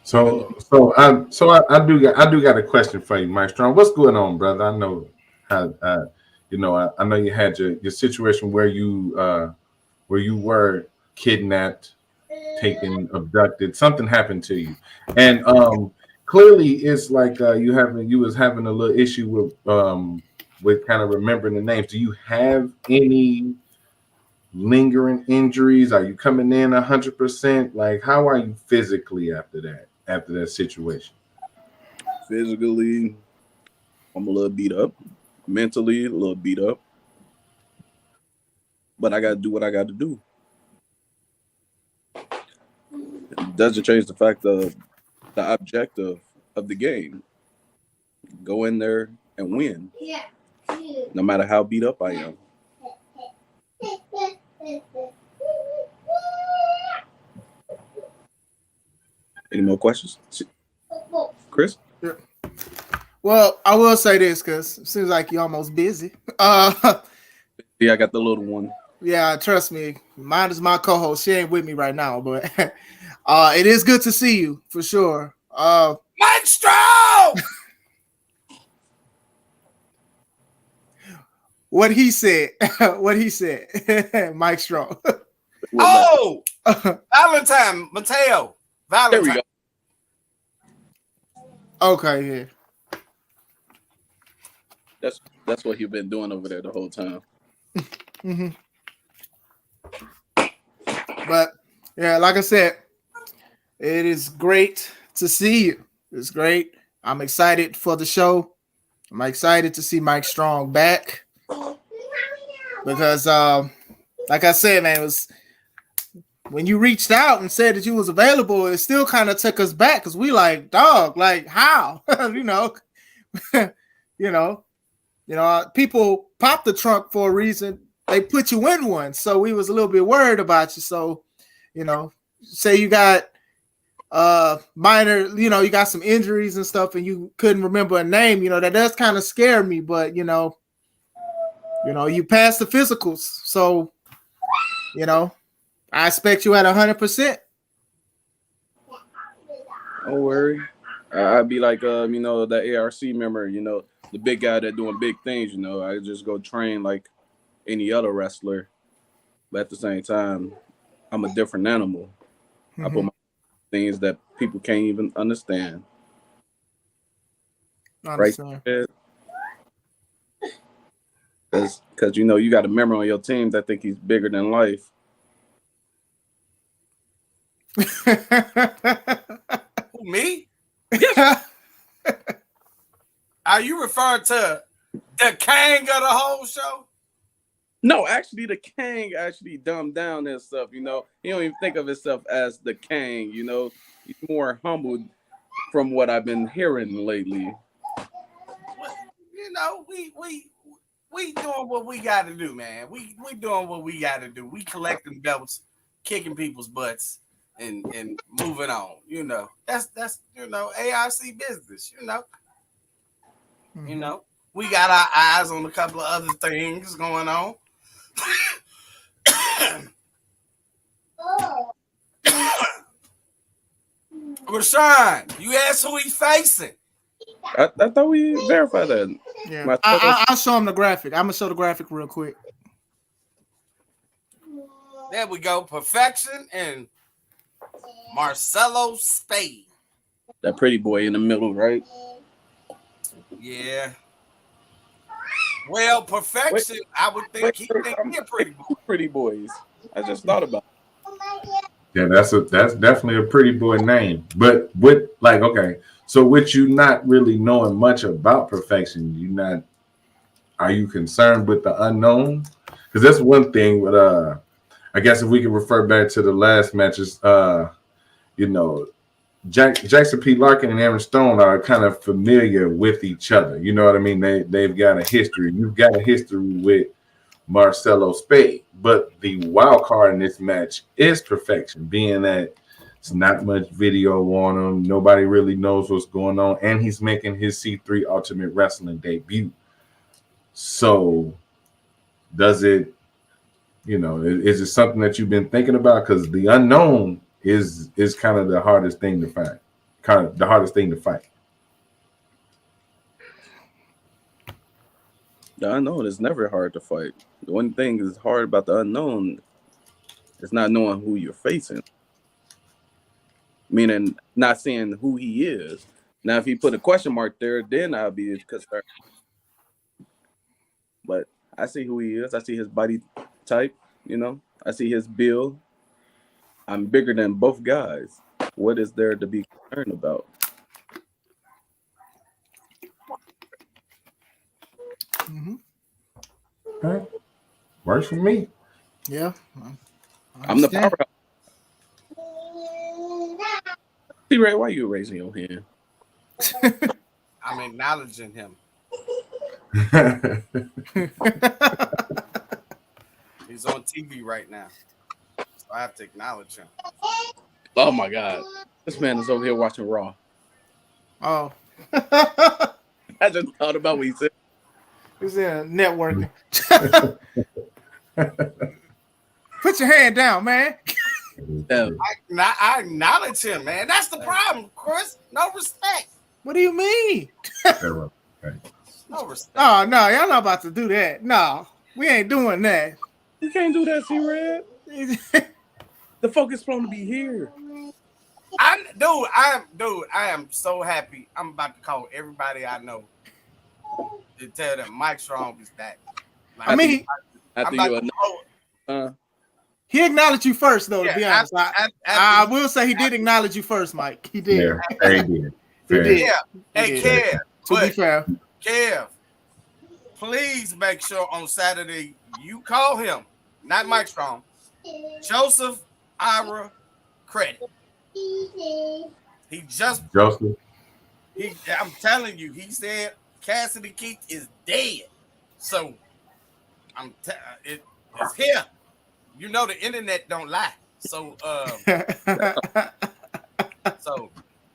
So I do got a question for you, Mike Strong. What's going on, brother? I know how I know you had your situation where you were kidnapped, taken, abducted. Something happened to you, and clearly it's like you was having a little issue with kind of remembering the names. Do you have any lingering injuries? Are you coming in 100%? Like, how are you physically after that situation? Physically, I'm a little beat up. Mentally, a little beat up. But I got to do what I got to do. It doesn't change the fact of the objective of the game. Go in there and win. No matter how beat up I am. Any more questions? Chris? Yeah. Well, I will say this because it seems like you're almost busy. Yeah, I got the little one. Yeah, trust me. Mine is my co-host. She ain't with me right now, but it is good to see you for sure. Mike Strong! What he said. Mike Strong. Oh! Valentine, Mateo. Valentine. There we go. Okay, yeah. That's what you've been doing over there the whole time. Mm-hmm. But yeah, like I said, it is great to see you. It's great. I'm excited for the show. I'm excited to see Mike Strong back because, like I said, man, it was when you reached out and said that you was available. It still kind of took us back because we like, dog, like how, people pop the trunk for a reason. They put you in one, so we was a little bit worried about you. So, say you got minor, you got some injuries and stuff, and you couldn't remember a name. That does kind of scare me. But you passed the physicals, so I expect you at 100%. Don't worry. I'd be like, the ARC member, the big guy that doing big things. I just go train like any other wrestler, but at the same time, I'm a different animal. Mm-hmm. I put my things that people can't even understand. Right there, Because you know you got a member on your team that think he's bigger than life. Who, me? Are you referring to the king of the whole show? No, actually, the Kang actually dumbed down and stuff. You know, he don't even think of himself as the Kang. You know, he's more humbled from what I've been hearing lately. You know, we doing what we got to do, man. We doing what we got to do. We collecting belts, kicking people's butts, and moving on. You know, that's you know ARC business. You know, you know, we got our eyes on a couple of other things going on. Rashawn, you asked who he facing. I thought we verified that. Yeah, I'll show him the graphic. I'm gonna show the graphic real quick. There we go. Perfection and Marcelo Spade. That pretty boy in the middle, right? Yeah. Well, Perfection, I would think he think he a pretty boy. Pretty boys. I just thought about it. Yeah, that's definitely a pretty boy name. But with like, okay, so with you not really knowing much about Perfection, are you concerned with the unknown? Because that's one thing. But I guess if we can refer back to the last matches, you know, Jackson P. Larkin and Aaron Stone are kind of familiar with each other. You know what I mean? They've got a history. You've got a history with Marcelo Spade, but the wild card in this match is Perfection, being that it's not much video on him. Nobody really knows what's going on, and he's making his C3 Ultimate Wrestling debut. So, does it, you know, is it something that you've been thinking about? Because the unknown is kind of the hardest thing to find, kind of the hardest thing to fight. The unknown is never hard to fight. The one thing that's hard about the unknown is not knowing who you're facing. Meaning not seeing who he is. Now, if he put a question mark there, then I'll be concerned. But I see who he is. I see his body type, you know. I see his build. I'm bigger than both guys. What is there to be concerned about? Okay. Works for me. Yeah. I'm the powerhouse. T-Ray, why are you raising your hand? I'm acknowledging him. He's on TV right now, so I have to acknowledge him. Oh my God, this man is over here watching Raw. Oh, I just thought about what he said. He's in networking. Put your hand down, man. I acknowledge him, man. That's the problem, Chris. No respect. What do you mean? No respect. Oh, no, y'all not about to do that. No, we ain't doing that. You can't do that, C-Red. The focus supposed to be here. I am so happy. I'm about to call everybody I know to tell them Mike Strong is that. Like, I mean, he acknowledged you first, though. To be honest, I will say he did acknowledge you first, Mike. He did. Yeah, he did. He did. Yeah. Hey, Kev. To be fair, Kev, please make sure on Saturday you call him, not Mike Strong, Joseph Ira Credit. He just Joseph. I'm telling you, he said Cassidy Keith is dead. So it's here. You know the internet don't lie. So so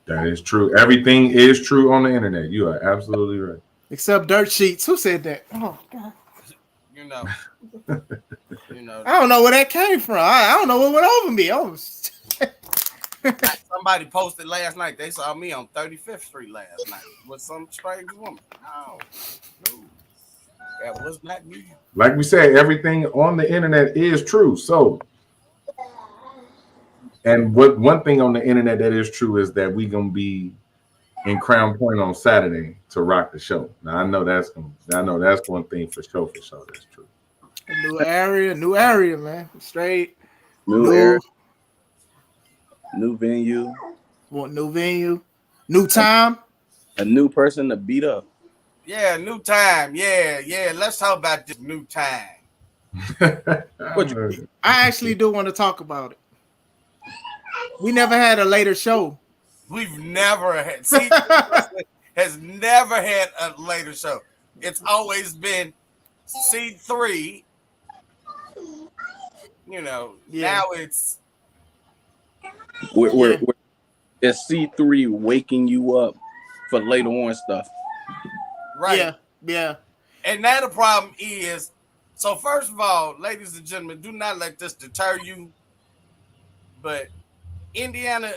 that is true. Everything is true on the internet. You are absolutely right. Except dirt sheets. Who said that? Oh God. You know. I don't know where that came from. I don't know what went over me. Somebody posted last night. They saw me on 35th Street last night with some strange woman. No, that was not me. Like we said, everything on the internet is true. So, and one thing on the internet that is true is that we're gonna be in Crown Point on Saturday to rock the show. Now I know that's one thing for sure. That's true. A new area, man. Straight New area, new venue, new venue, new time. a new person to beat up. Yeah, new time. Yeah. Let's talk about this new time. I actually do want to talk about it. We never had a later show. We've never had has never had a later show. It's always been C3. You know, now it's it's C3 waking you up for later on stuff. right. Yeah. And now the problem is, so first of all, ladies and gentlemen, do not let this deter you. But Indiana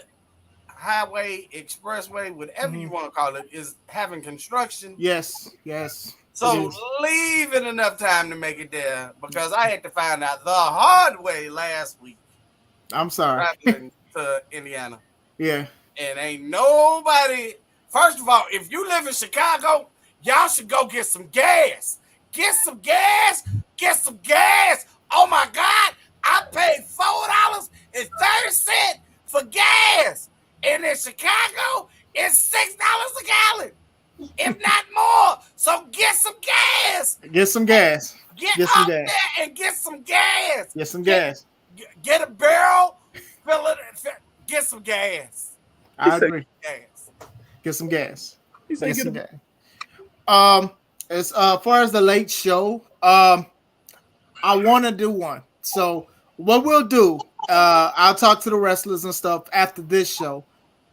Highway, Expressway, whatever you want to call it, is having construction. Yes. So leave it enough time to make it there, because I had to find out the hard way last week. I'm sorry. Traveling to Indiana. Yeah. And ain't nobody. First of all, if you live in Chicago, y'all should go get some gas. Get some gas. Oh my God. I paid $4.30 for gas. And in Chicago, it's $6 a gallon, if not more. So get some gas. Get some gas. Get up there and get some gas. Get some gas. Get a barrel, fill it, get some gas. I agree. Get some gas. Get some gas. As far as the late show, I want to do one. So what we'll do, I'll talk to the wrestlers and stuff after this show,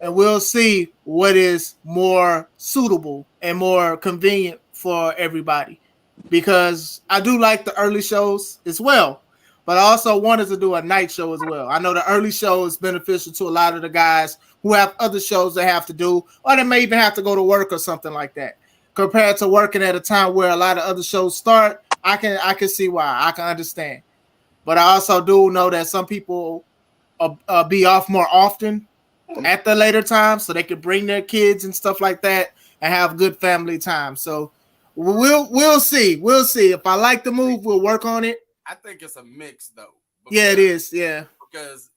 and we'll see what is more suitable and more convenient for everybody. Because I do like the early shows as well, but I also wanted to do a night show as well. I know the early show is beneficial to a lot of the guys who have other shows they have to do, or they may even have to go to work or something like that. Compared to working at a time where a lot of other shows start, I can see why. I can understand. But I also do know that some people be off more often at the later time, so they can bring their kids and stuff like that and have good family time. So we'll see. We'll see. If I like the move, we'll work on it. I think it's a mix, though. Yeah, it is. Yeah. Because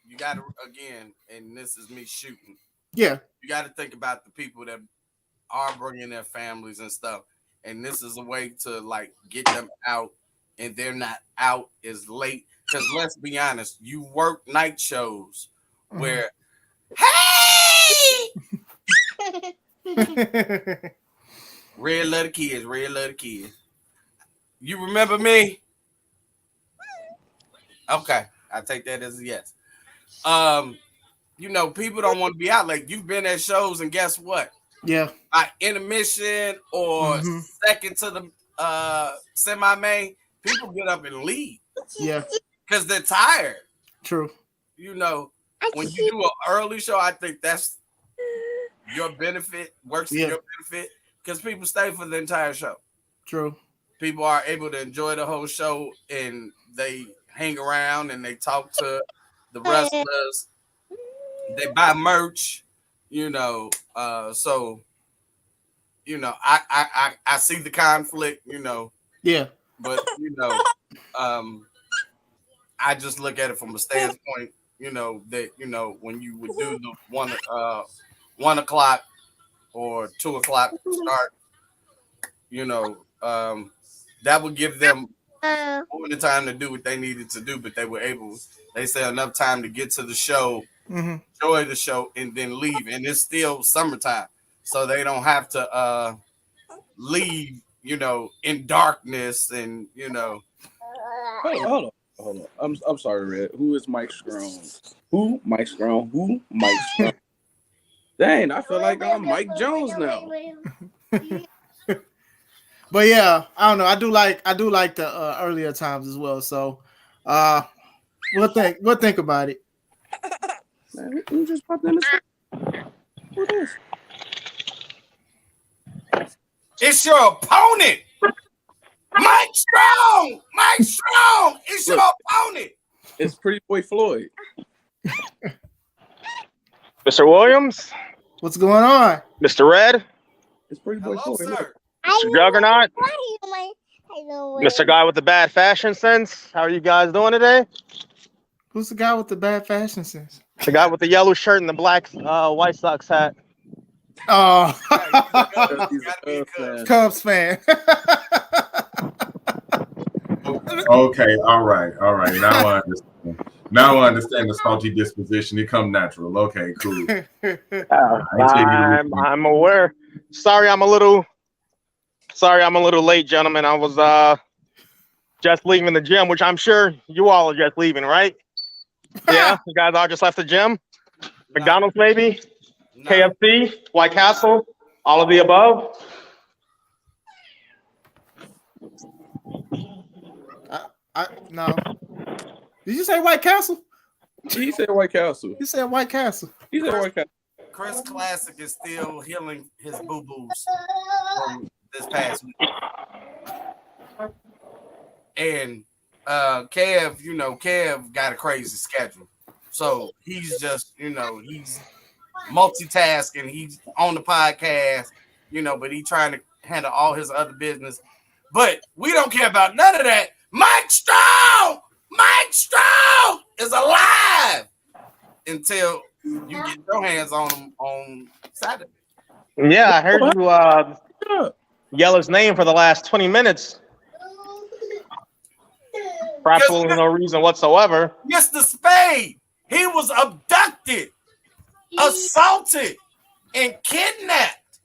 you got to, again, and this is me shooting. Yeah. You got to think about the people that are bringing their families and stuff. And this is a way to, like, get them out, and they're not out as late. Because let's be honest, you work night shows where, hey! Red letter kids. You remember me? Okay, I take that as a yes. You know, people don't want to be out late. You've been at shows, and guess what? Yeah. Intermission or second to the semi-main, people get up and leave. Yeah. Because they're tired. True. You know, when you do an early show, I think that's your benefit, works in your benefit, because people stay for the entire show. True. People are able to enjoy the whole show, and they hang around and they talk to the wrestlers. They buy merch, you know. So, you know, I see the conflict, you know. Yeah. But, you know, I just look at it from a standpoint, you know, that, you know, when you would do the 1 o'clock or 2 o'clock start, you know, that would give them more the time to do what they needed to do, but they say enough time to get to the show, enjoy the show, and then leave. And it's still summertime, so they don't have to leave, you know, in darkness and, you know. Hold on. I'm sorry, Red. Who is Mike Strong? Who? Mike Strong? Who? Mike Strong? Dang, I feel like I'm Mike Jones now. But yeah, I don't know. I do like the earlier times as well. So we'll think about it. Man, who just popped in the Who this? It's your opponent, Mike Strong. Mike Strong. It's your opponent. It's Pretty Boy Floyd. Mr. Williams, What's going on? Mr. Red, It's pretty boy Hello, Floyd. sir. Mr. Juggernaut, Mr. Guy with the bad fashion sense. How are you guys doing today? Who's the guy with the bad fashion sense? The guy with the yellow shirt and the black White Sox hat. Oh, He's a Cubs fan. Cubs fan. Okay, all right. Now I understand the salty disposition. It come natural. Okay, cool. I'm aware. Sorry, I'm a little late, gentlemen. I was just leaving the gym, which I'm sure you all are just leaving, right? Yeah, you guys all just left the gym. McDonald's, maybe. No. KFC, White Castle, all of the above. No. Did you say White Castle? He said White Castle. You said White Castle. He said White Castle. Chris Classic is still healing his boo-boos from this past week. And Kev got a crazy schedule. So he's just, he's multitasking. He's on the podcast, but he's trying to handle all his other business. But we don't care about none of that. Mike Strong is alive until you get your hands on him on Saturday. Yeah, I heard you Yella's name for the last 20 minutes. For absolutely no reason whatsoever. Mr. Spade, he was abducted, assaulted, and kidnapped.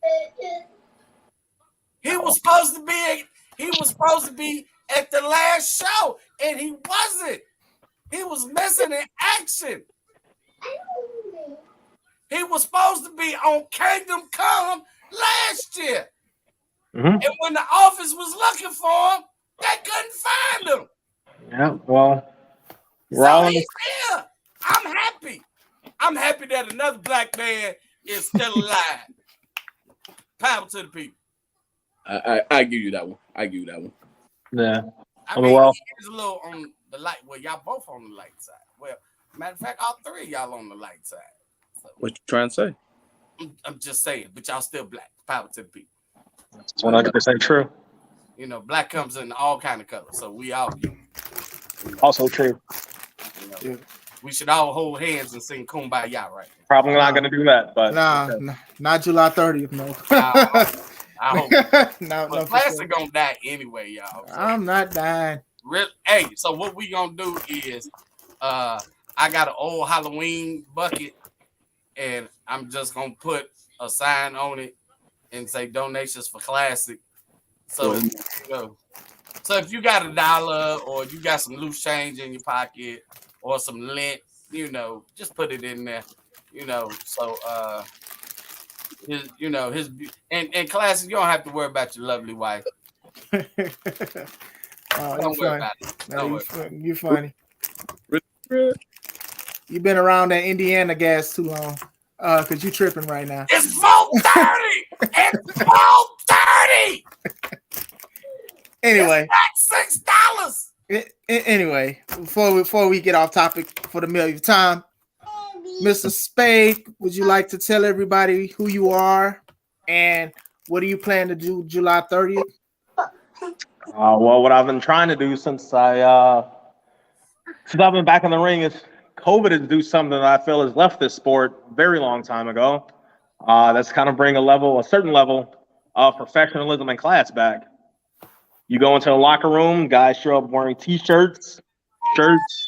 He was supposed to be at the last show, and he wasn't. He was missing in action. He was supposed to be on Kangdom Come last year. Mm-hmm. And when the office was looking for him, they couldn't find him. Yeah, well, So he's here. I'm happy. I'm happy that another black man is still alive. Power to the people. I give you that one. Yeah. I mean, he's a little on the light. Well, y'all both on the light side. Well, matter of fact, all three of y'all on the light side. So, What you trying to say? I'm just saying, but y'all still black. Power to the people. It's 100% true. Black comes in all kind of colors, so we all get. Also true. We should all hold hands and sing Kumbaya right now. Probably not going to do that, but not July 30th, no. I hope. no, Classic gonna die anyway, y'all. So. I'm not dying. Hey, so what we gonna do is, I got an old Halloween bucket, and I'm just gonna put a sign on it and say donations for Classic. So, so if you got $1 or you got some loose change in your pocket or some lint, just put it in there. So his and Classic, you don't have to worry about your lovely wife. Don't worry about it. You funny. You've been around that Indiana gas too long. Cause you tripping right now. It's 4:30. It's 4:30. Anyway, it's $6. Anyway, before we get off topic for the millionth time, Mr. Spade, would you like to tell everybody who you are and what do you plan to do July 30th? Well, what I've been trying to do since I've been back in the ring is COVID is do something that I feel has left this sport a very long time ago. That's kind of bring a certain level of professionalism and class back. You go into the locker room, guys show up wearing t-shirts, shirts,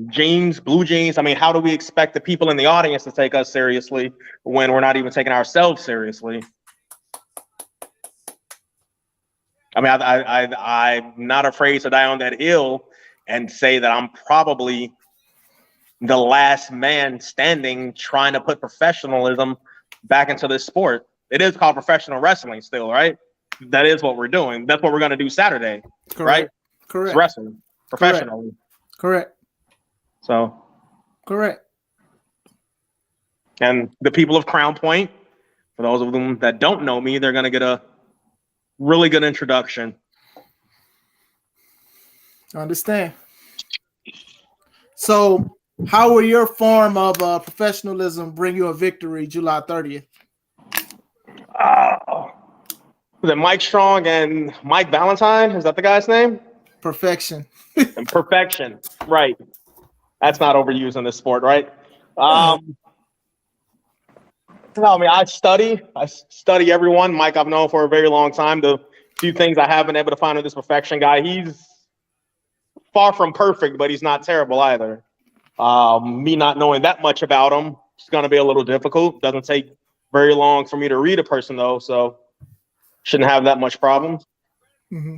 jeans, blue jeans. I mean, how do we expect the people in the audience to take us seriously when we're not even taking ourselves seriously? I mean, I'm not afraid to die on that hill and say that I'm probably the last man standing trying to put professionalism back into this sport. It is called professional wrestling still, right? That is what we're doing. That's what we're going to do Saturday, right? Correct. It's wrestling professionally. Correct. So. Correct. And the people of Crown Point, for those of them that don't know me, they're going to get a really good introduction. I understand. So How will your form of professionalism bring you a victory July 30th? Was it Mike Strong and Mike Valentine? Is that the guy's name? Perfection. And perfection. Right. That's not overused in this sport, right? Tell me, I study everyone. Mike, I've known for a very long time. The few things I have been able to find in this perfection guy, he's far from perfect, but he's not terrible either. Me not knowing that much about him, it's going to be a little difficult. Doesn't take very long for me to read a person, though, so shouldn't have that much problem. Mm-hmm.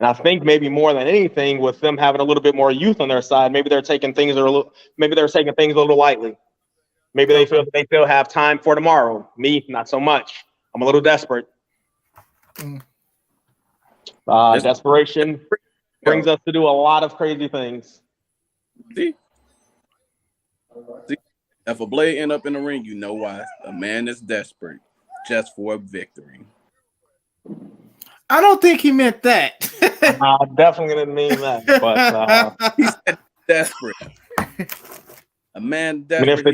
And I think maybe more than anything, with them having a little bit more youth on their side, maybe they're taking things a little lightly. Maybe they feel they still have time for tomorrow. Me, not so much. I'm a little desperate. Desperation brings us to do a lot of crazy things. See, if a blade end up in the ring, you know why. A man is desperate just for a victory. I don't think he meant that. I definitely didn't mean that. But he said desperate. A man desperate. I mean, if the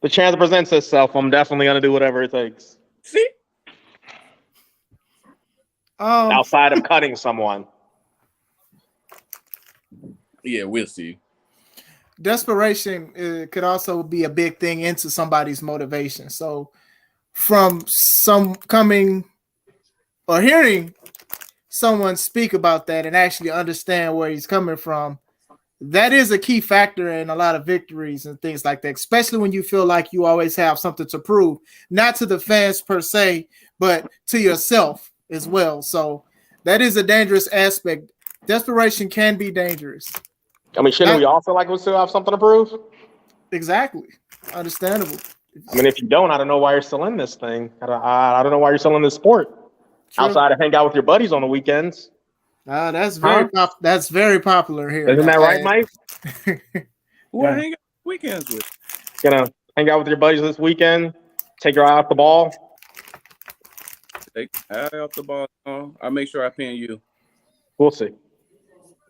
chance presents itself, I'm definitely gonna do whatever it takes. See, outside of cutting someone. Yeah, we'll see. Desperation could also be a big thing into somebody's motivation. So, from some coming or hearing someone speak about that and actually understand where he's coming from, that is a key factor in a lot of victories and things like that, especially when you feel like you always have something to prove, not to the fans per se, but to yourself as well. So that is a dangerous aspect. Desperation can be dangerous. I mean, shouldn't we all feel like we still have something to prove? Exactly. Understandable. I mean, if you don't, I don't know why you're still in this thing. I don't know why you're still in this sport. True. Outside of hang out with your buddies on the weekends. That's very popular here. Isn't that right, Mike? Who I hang out weekends with? Gonna hang out with your buddies this weekend. Take your eye off the ball. Take eye off the ball. I'll make sure I pin you. We'll see.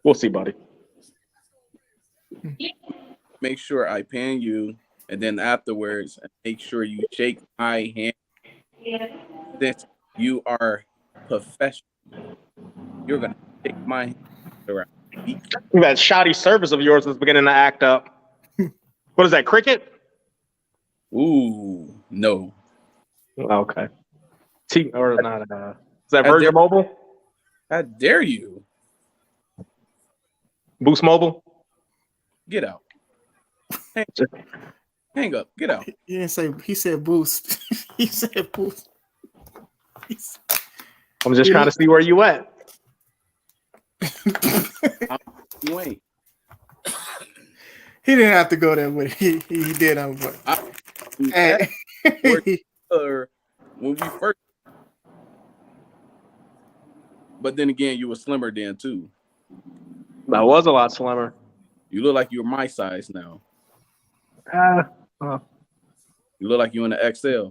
We'll see, buddy. Make sure I pin you, and then afterwards, make sure you shake my hand. Since you are professional, you're gonna take my hand around. That shoddy service of yours is beginning to act up. What is that, cricket? Ooh, no. Okay. Or not? Is that Virgin Mobile? How dare you? Boost Mobile? Get out. Hang up. Get out. He didn't say. He said boost. He said boost. I'm just trying to see where you at. You ain't. He didn't have to go there with it. He did. Hey. When we first, but then again, you were slimmer then too. I was a lot slimmer. You look like you're my size now. You look like you're in the XL.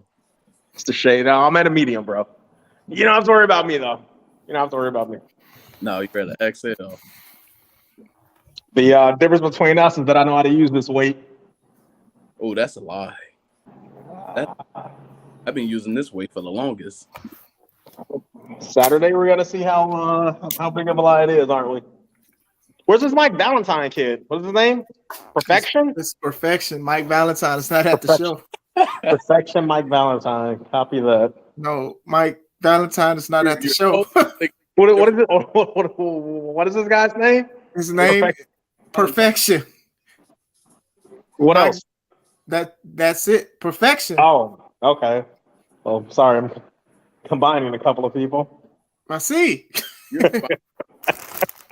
It's the shade. No, I'm at a medium, bro. You don't have to worry about me, though. You don't have to worry about me. No, you're at the XL. The difference between us is that I know how to use this weight. Oh, that's a lie. I've been using this weight for the longest. Saturday, we're gonna see how big of a lie it is, aren't we? Where's this Mike Valentine kid? What's his name? Perfection? It's Perfection. Mike Valentine is not at the show. Perfection Mike Valentine. Copy that. No, Mike Valentine is not at the show. What is it? What is this guy's name? His name Perfection. What else? That's it. Perfection. Oh, okay. Well, sorry, I'm combining a couple of people. I see.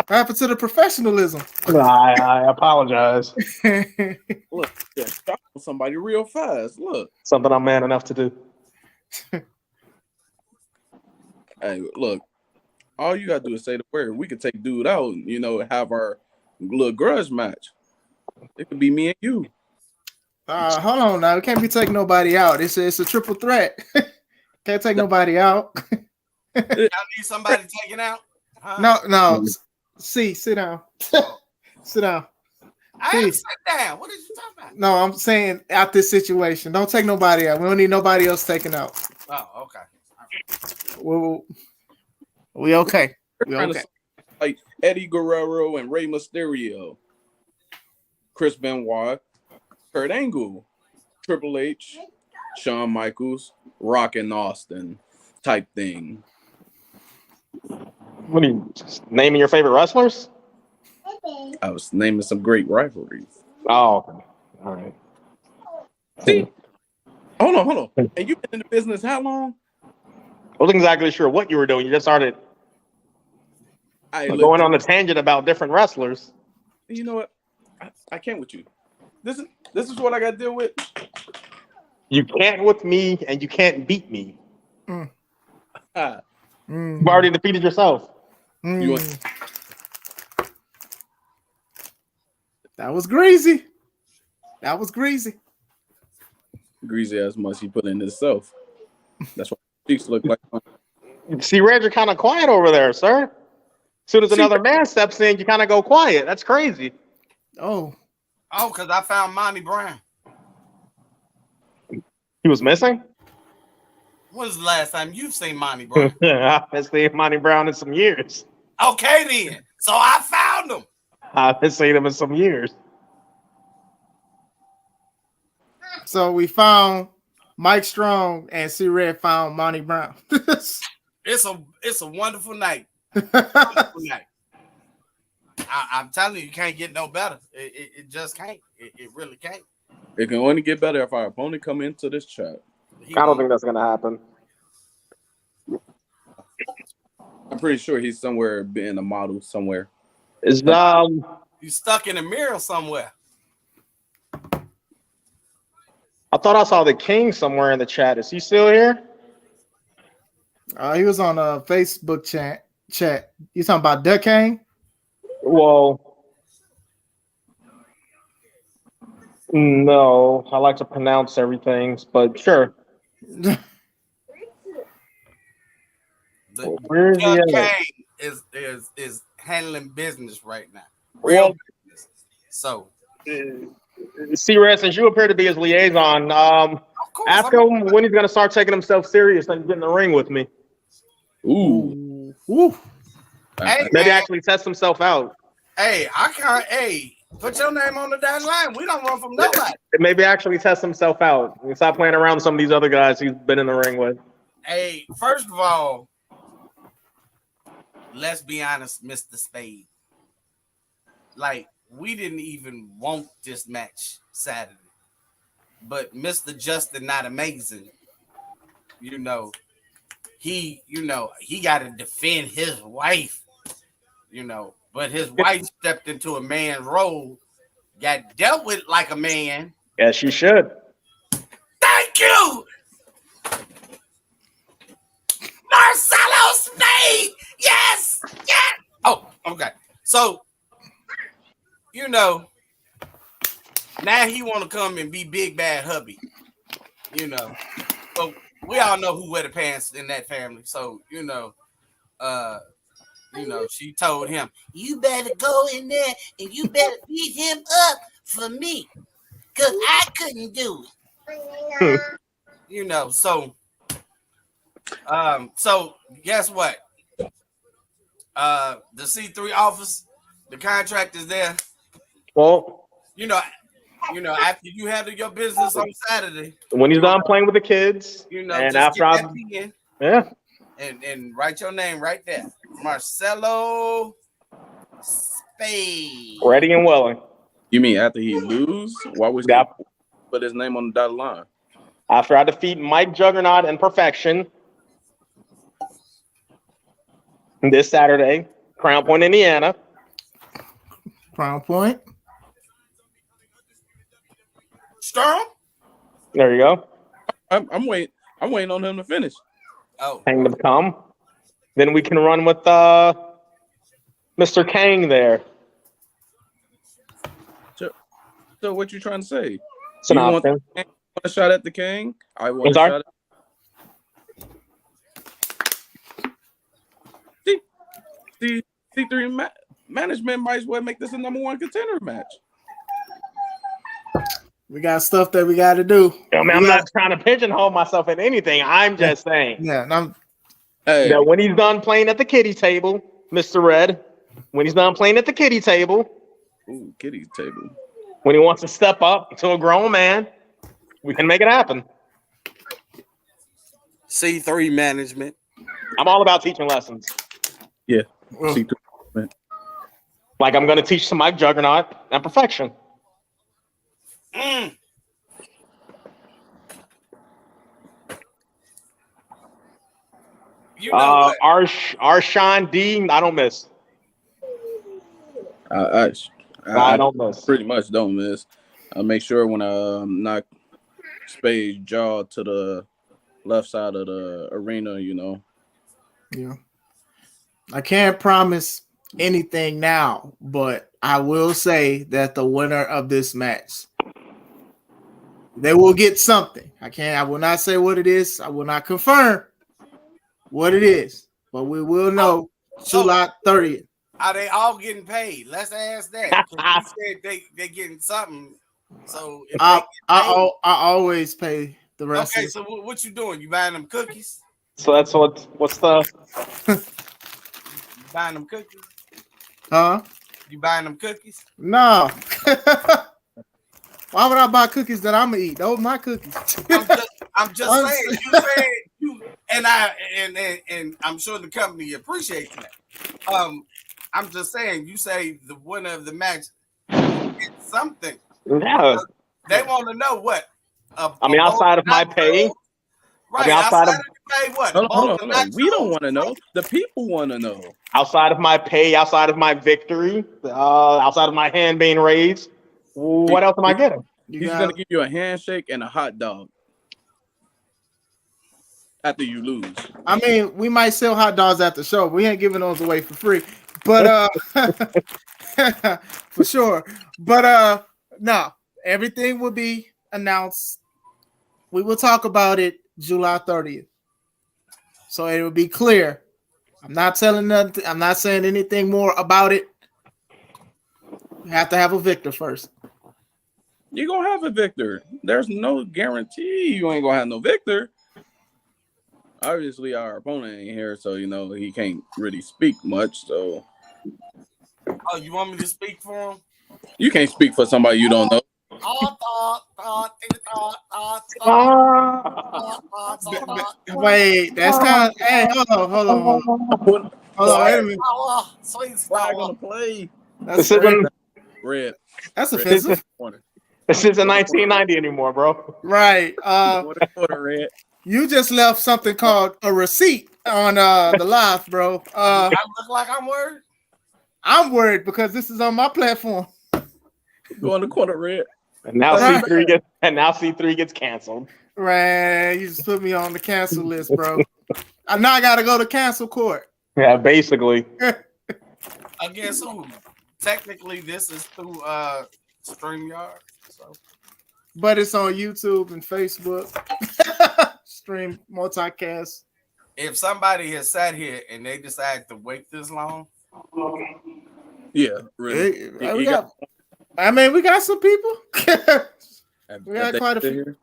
What happened to the professionalism? I apologize. Look, stop somebody real fast. Look, something I'm man enough to do. Hey, look, all you gotta do is say the word. We could take dude out, have our little grudge match. It could be me and you. Hold on now. We can't be taking nobody out. It's a triple threat. Can't take nobody out. Y'all need somebody taken out? No. Sit down. Sit down. I didn't Please. sit down. What did you talk about? No, I'm saying out this situation. Don't take nobody out. We don't need nobody else taken out. Oh, okay. We okay. We Trying to okay. like Eddie Guerrero and Rey Mysterio, Chris Benoit, Kurt Angle, Triple H, Shawn Michaels, Rock and Austin type thing. What are you naming your favorite wrestlers? I was naming some great rivalries. Oh, okay. All right. See, hold on. And you've been in the business how long? I wasn't exactly sure what you were doing. You just started going on a tangent about different wrestlers. You know what? I can't with you. This is what I got to deal with. You can't with me, and you can't beat me. You've already defeated yourself. That was greasy. That was greasy. Greasy as much he put in himself. That's what cheeks look like. See, Reg, you're kind of quiet over there, sir. As soon as another man steps in, you kind of go quiet. That's crazy. Oh, because I found Monty Brown. He was missing? When was the last time you've seen Monty Brown? I haven't seen Monty Brown in some years. Okay, then. So I found him. I haven't seen him in some years. so we found Mike Strong and C Red found Monty Brown. It's a wonderful night. Wonderful night. I'm telling you, you can't get no better. It just can't. It really can't. It can only get better if our opponent come into this chat. I don't think that's gonna happen. I'm pretty sure he's somewhere being a model somewhere. Is He's stuck in a mirror somewhere. I thought I saw the King somewhere in the chat. Is he still here? He was on a Facebook chat. You talking about Duck King? Well, no. I like to pronounce everything, but sure. Where's Duck the King is handling business right now. Real business. So C-Red, since you appear to be his liaison, ask him when he's gonna start taking himself serious and get in the ring with me. Ooh. Hey, maybe man. actually test himself out. Hey, I can't. Hey, put your name on the dotted line. We don't run from nobody. Maybe actually test himself out. And stop playing around with some of these other guys he's been in the ring with. Hey, first of all, let's be honest, Mr. Spade. Like, we didn't even want this match Saturday. But Mr. Justin Not Amazing, he got to defend his wife, but his wife stepped into a man's role, got dealt with like a man. Yes, she should. Thank you, Marcelo Spade. Yes. Oh, okay. So, now he want to come and be big bad hubby. So we all know who wear the pants in that family. So she told him, "You better go in there and you better beat him up for me, cause I couldn't do it." So guess what? The C3 office, the contract is there. Well, after you handle your business on Saturday, when he's done playing with the kids, and after and write your name right there, Marcelo Spade. Ready and willing. You mean after he lose? Why would he put his name on the dotted line? After I defeat Mike Juggernaut in Perfection this Saturday, Crown Point, Indiana. Crown Point. Strong. There you go. I'm waiting on him to finish. Oh, Kangdom Come. Then we can run with Mr. Kang there. So what you trying to say? It's an you want option. a shot at the King? I want I'm a sorry? shot at C3 management might as well make this a number one contender match. We got stuff that we got to do. I mean, I'm not trying to pigeonhole myself in anything. I'm just saying. Yeah, that when he's done playing at the kiddie table, Mr. Red, when he's done playing at the kiddie table, kiddie table, when he wants to step up to a grown man, we can make it happen. C3 management. I'm all about teaching lessons. Yeah. C3. Like I'm going to teach to Mike Juggernaut and perfection. You know Arshawn D, I don't miss. I don't miss. Pretty much don't miss. I make sure when I knock Spade's jaw to the left side of the arena, you know. Yeah. I can't promise anything now, but I will say that the winner of this match, they will get something. I will not say what it is. I will not confirm what it is, but we will know July 30th. Are they all getting paid? Let's ask that. You said they getting something. So if I always pay the rest. Okay, so what you doing? You buying them cookies? So that's what's the you buying them cookies? Huh? You buying them cookies? No. Why would I buy cookies that I'm gonna eat? Those are my cookies. I'm just saying. You said you and I'm sure the company appreciates that. I'm just saying. You say the winner of the match gets something. Yeah. They want to know what. Outside of my pay. Right. Outside of your pay, what? Hold on. We don't want to know. The people want to know. Outside of my pay, outside of my victory, outside of my hand being raised, what else am I getting? He's gonna give you a handshake and a hot dog after you lose. I mean, we might sell hot dogs at the show. We ain't giving those away for free, but for sure. But no, everything will be announced. We will talk about it July 30th, so it will be clear. I'm not telling nothing. I'm not saying anything more about it. We have to have a victor first. You're gonna have a victor. There's no guarantee you ain't gonna have no victor. Obviously, our opponent ain't here, so you know he can't really speak much. So, oh, you want me to speak for him? You can't speak for somebody you don't know. Wait, that's kind of. Hey, hold on. Wait a minute. Flag on the play. That's red. That's offensive. This isn't 1990 anymore, bro. Right. Red. You just left something called a receipt on the live, bro. I look like I'm worried. I'm worried because this is on my platform. Go on the corner, red. And now C3 gets canceled. Right. You just put me on the cancel list, bro. Now I gotta go to cancel court. Yeah, basically. Against who? Technically, this is through StreamYard. So. But it's on YouTube and Facebook. Stream multicast. If somebody has sat here and they decide to wait this long, yeah, really. We got some people. We got quite a few.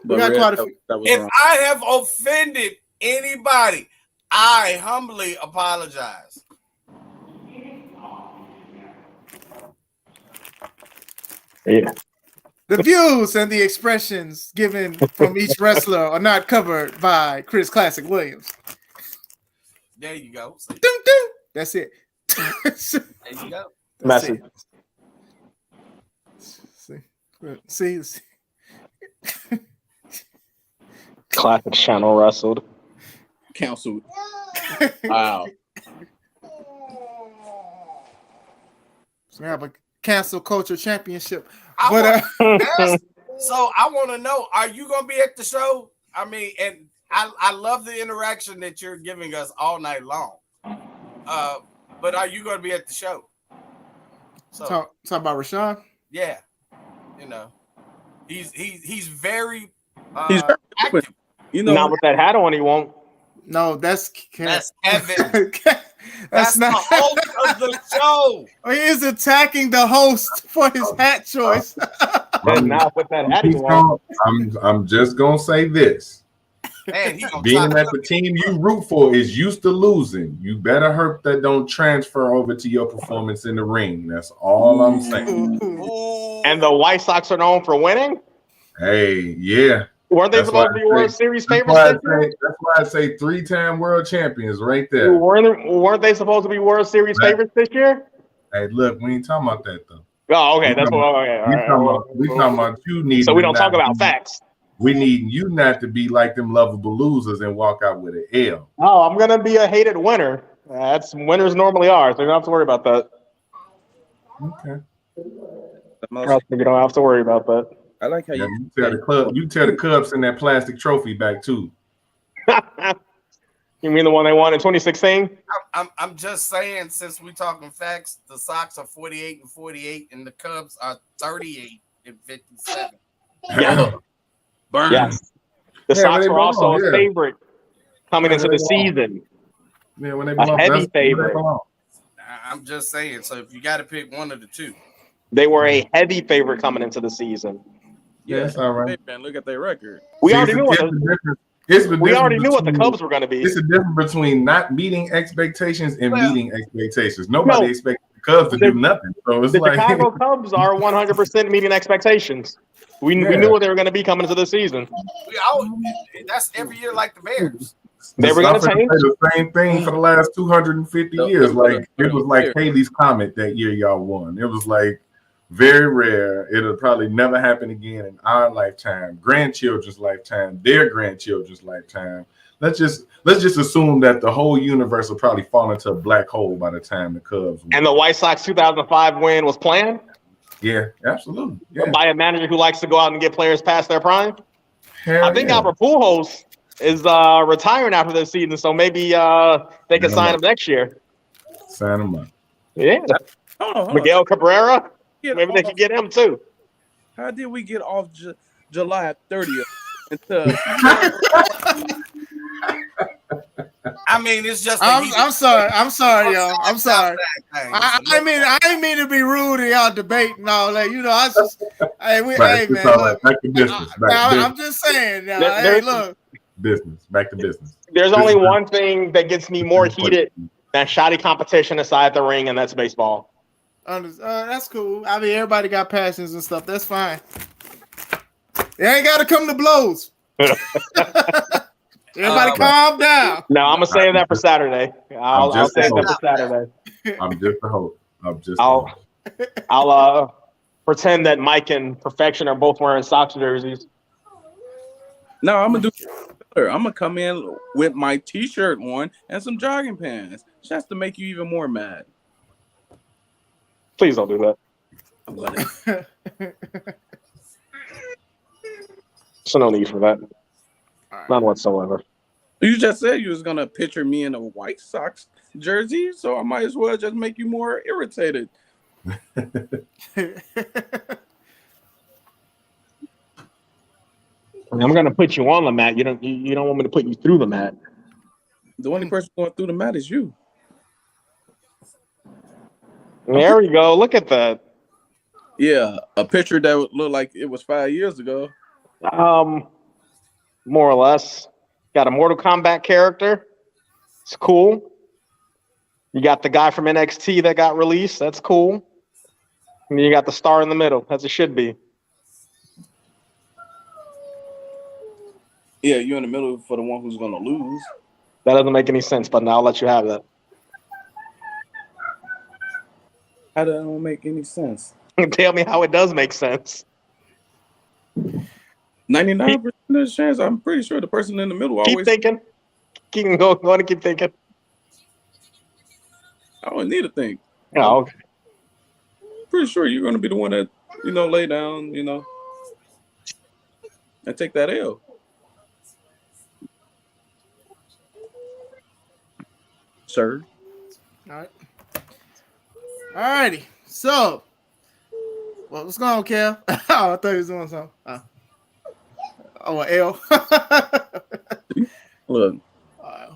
If I have offended anybody, I humbly apologize. Yeah. The views and the expressions given from each wrestler are not covered by Chris Classic Williams. There you go. Dun, dun. That's it. There you go. Message. See. Classic channel wrestled. Canceled. Wow. So we have a cancel culture championship. So I want to know, are you going to be at the show? I mean, and I love the interaction that you're giving us all night long. But are you going to be at the show? So talk about Rashawn? Yeah. You know, he's very he's very active. You know, not with that hat on, he won't. No, that's Kevin. That's not the host of the show. He is attacking the host for his hat choice. Now with that hat he won. I'm just gonna say this. Man, he gonna Being chop that the team you root for is used to losing, you better hope that don't transfer over to your performance in the ring. That's all I'm saying. And the White Sox are known for winning? Hey, yeah. Weren't they supposed to be World Series favorites this year? That's why I say 3-time world champions right there. Weren't they supposed to be World Series favorites this year? Hey, look, we ain't talking about that though. Oh, okay. That's what. Okay, We talking about you need. So we don't talk about facts. We need you not to be like them lovable losers and walk out with an L. Oh, I'm gonna be a hated winner. That's winners normally are, so you don't have to worry about that. Okay. You don't have to worry about that. I like how you tell the club. You tell the Cubs in that plastic trophy back too. You mean the one they won in 2016? I'm just saying, since we talking facts, the Sox are 48-48, and the Cubs are 38-57. Yeah. Burn. Yes. The Sox were also a favorite coming into the season. Yeah, when they a heavy favorite. I'm just saying. So if you got to pick one of the two, they were a heavy favorite coming into the season. Yeah, that's all right. Man, look at their record. We already knew what the Cubs were going to be. It's a difference between not meeting expectations and meeting expectations. Nobody expected the Cubs to do nothing. So it's the like Chicago Cubs are 100% meeting expectations. We knew what they were going to be coming into the season. That's every year like the Bears. They were going to change the same thing for the last 250 years. Like it was like Haley's Comet that year y'all won. It was like very rare. It'll probably never happen again in our lifetime, grandchildren's lifetime, their grandchildren's lifetime. Let's just assume that the whole universe will probably fall into a black hole by the time the Cubs win. And the White Sox 2005 win was planned? Yeah, absolutely. Yeah. By a manager who likes to go out and get players past their prime? I think Albert Pujols is retiring after this season, so maybe they can sign him next year. Sign him up. Yeah. Hold on. Miguel Cabrera? Maybe they can get him too. How did we get off July 30th? I mean, it's just. I'm sorry, y'all. I'm sorry. I didn't mean to be rude in y'all debate and all that. You know, I just, hey man, look, back to business. I'm just saying, hey, look, business. Back to business. There's only one thing that gets me more heated than shoddy competition inside the ring, and that's baseball. That's cool. I mean, everybody got passions and stuff. That's fine. You ain't got to come to blows. Everybody calm down. No, I'm going to save that for Saturday. I'll save that for Saturday. I'm just a hope. I'll pretend that Mike and Perfection are both wearing Sox jerseys. No, I'm going to do better. I'm going to come in with my T-shirt on and some jogging pants just to make you even more mad. Please don't do that. I'm gonna. So no need for that. None whatsoever. You just said you was gonna picture me in a White Sox jersey, so I might as well just make you more irritated. I'm gonna put you on the mat. You don't want me to put you through the mat. The only person going through the mat is you. There we go. Look at that. Yeah, a picture that would look like it was 5 years ago. More or less. Got a Mortal Kombat character. It's cool. You got the guy from NXT that got released. That's cool. And you got the star in the middle, as it should be. Yeah, you're in the middle for the one who's gonna lose. That doesn't make any sense, but I'll let you have that. How that don't make any sense? Tell me how it does make sense. 99% of the chance. I'm pretty sure the person in the middle always. Keep thinking. Keep going to keep thinking. I don't need to think. Oh, okay. Pretty sure you're going to be the one that lay down, and take that L. Sir. All right. All righty. So, what's going on, Cal? Oh, I thought he was doing something. Oh, an L. Look,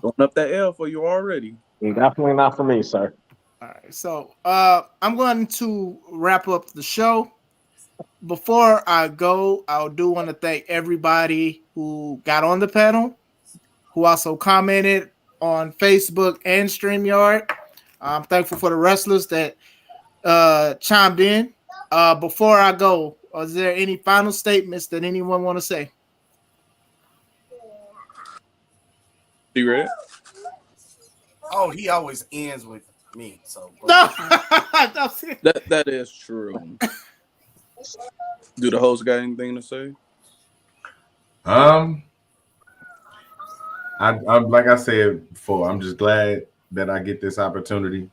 going up that L for you already. Definitely not for me, sir. All right, so I'm going to wrap up the show. Before I go, I do want to thank everybody who got on the panel, who also commented on Facebook and StreamYard. I'm thankful for the wrestlers that chimed in. Before I go, is there any final statements that anyone want to say? You ready? Oh, he always ends with me. So No, that is true. Do the host got anything to say? I'm like I said before, I'm just glad that I get this opportunity.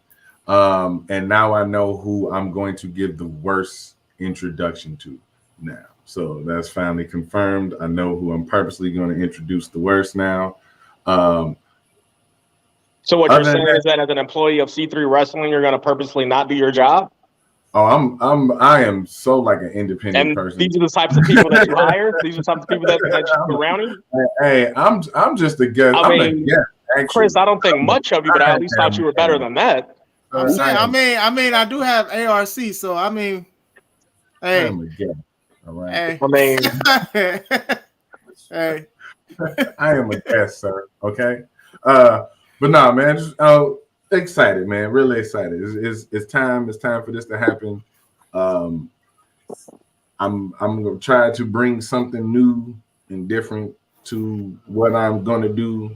And now I know who I'm going to give the worst introduction to now. So that's finally confirmed. I know who I'm purposely going to introduce the worst now. So what you're saying is that as an employee of C3 Wrestling, you're going to purposely not do your job? Oh, I am so like an independent person. These are the types of people that you hire. These are the types of people that you surround you. Hey, I'm just a guest. I mean, guest, actually. Chris, I don't think much of you, but I at least thought you were better than that. I'm saying, I mean, I do have ARC, so I mean, hey, I am a guest. All right. Hey. I mean, hey, I am a guest, sir. Okay. But no, man, just excited, man. Really excited. It's time. It's time for this to happen. I'm gonna try to bring something new and different to what I'm gonna do.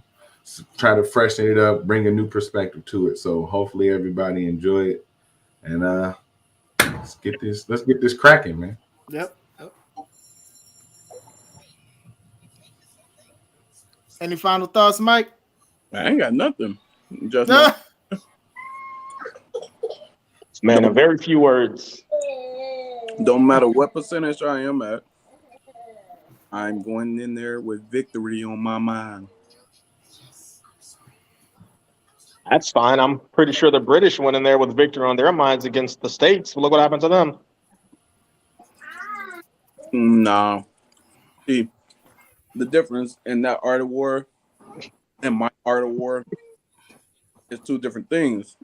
Try to freshen it up, bring a new perspective to it. So hopefully everybody enjoy it. And let's get this cracking, man. Yep. Any final thoughts, Mike? I ain't got nothing. Just man, in very few words. Don't matter what percentage I am at, I'm going in there with victory on my mind. That's fine. I'm pretty sure the British went in there with victory on their minds against the States. Look what happened to them. No. See, the difference in that art of war and my art of war is two different things.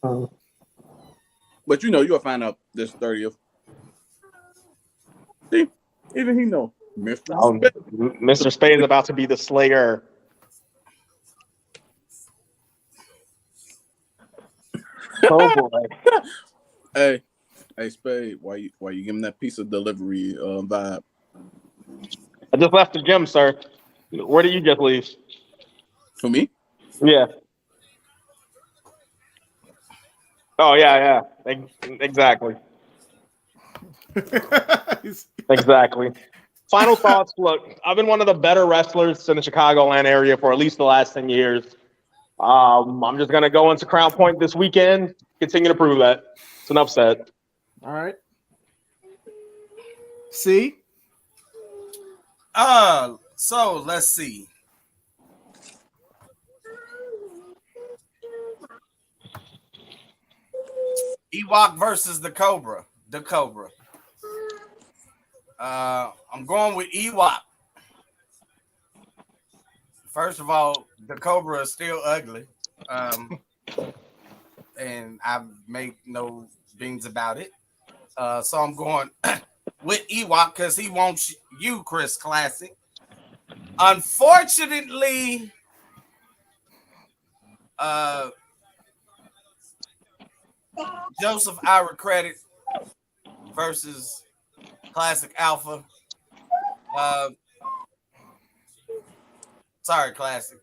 But you'll find out this 30th. See, even he know. Mr. Spade is about to be the slayer. Oh boy. Hey, Spade, why you giving that piece of delivery vibe? I just left the gym, sir. Where did you just leave? For me? Yeah. Oh yeah. Exactly. Exactly. Final thoughts. Look, I've been one of the better wrestlers in the Chicagoland area for at least the last 10 years. I'm just going to go into Crown Point this weekend, continue to prove that. It's enough said. All right. See? So let's see. Ewok versus the Cobra. The Cobra. I'm going with Ewok. First of all, the Cobra is still ugly. And I've made no beans about it. So I'm going with Ewok because he wants you, Chris Classic. Unfortunately, Joseph Ira Credit versus Classic Alpha. Sorry, Classic.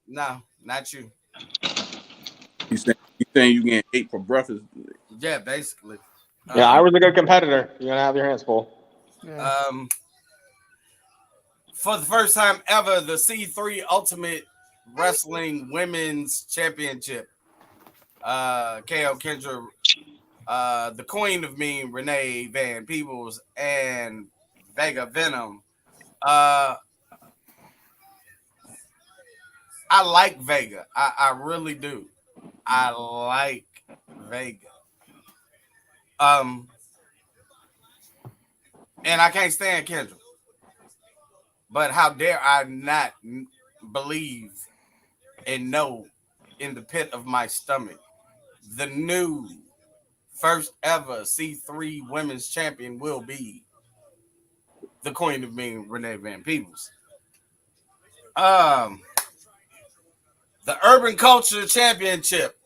No, not you. You saying you getting 8 for breakfast? Yeah, basically. Yeah, I was a good competitor. You're gonna have your hands full. For the first time ever, the C3 Ultimate Wrestling Women's Championship. KO Kendra, the Queen of Mean, Renee Van Peebles, and Vega Venom. I like Vega. I really do. I like Vega. And I can't stand Kendra. But how dare I not believe and know in the pit of my stomach, the new first ever C3 women's champion will be the queen of being Renee Van Peebles. The Urban Culture Championship.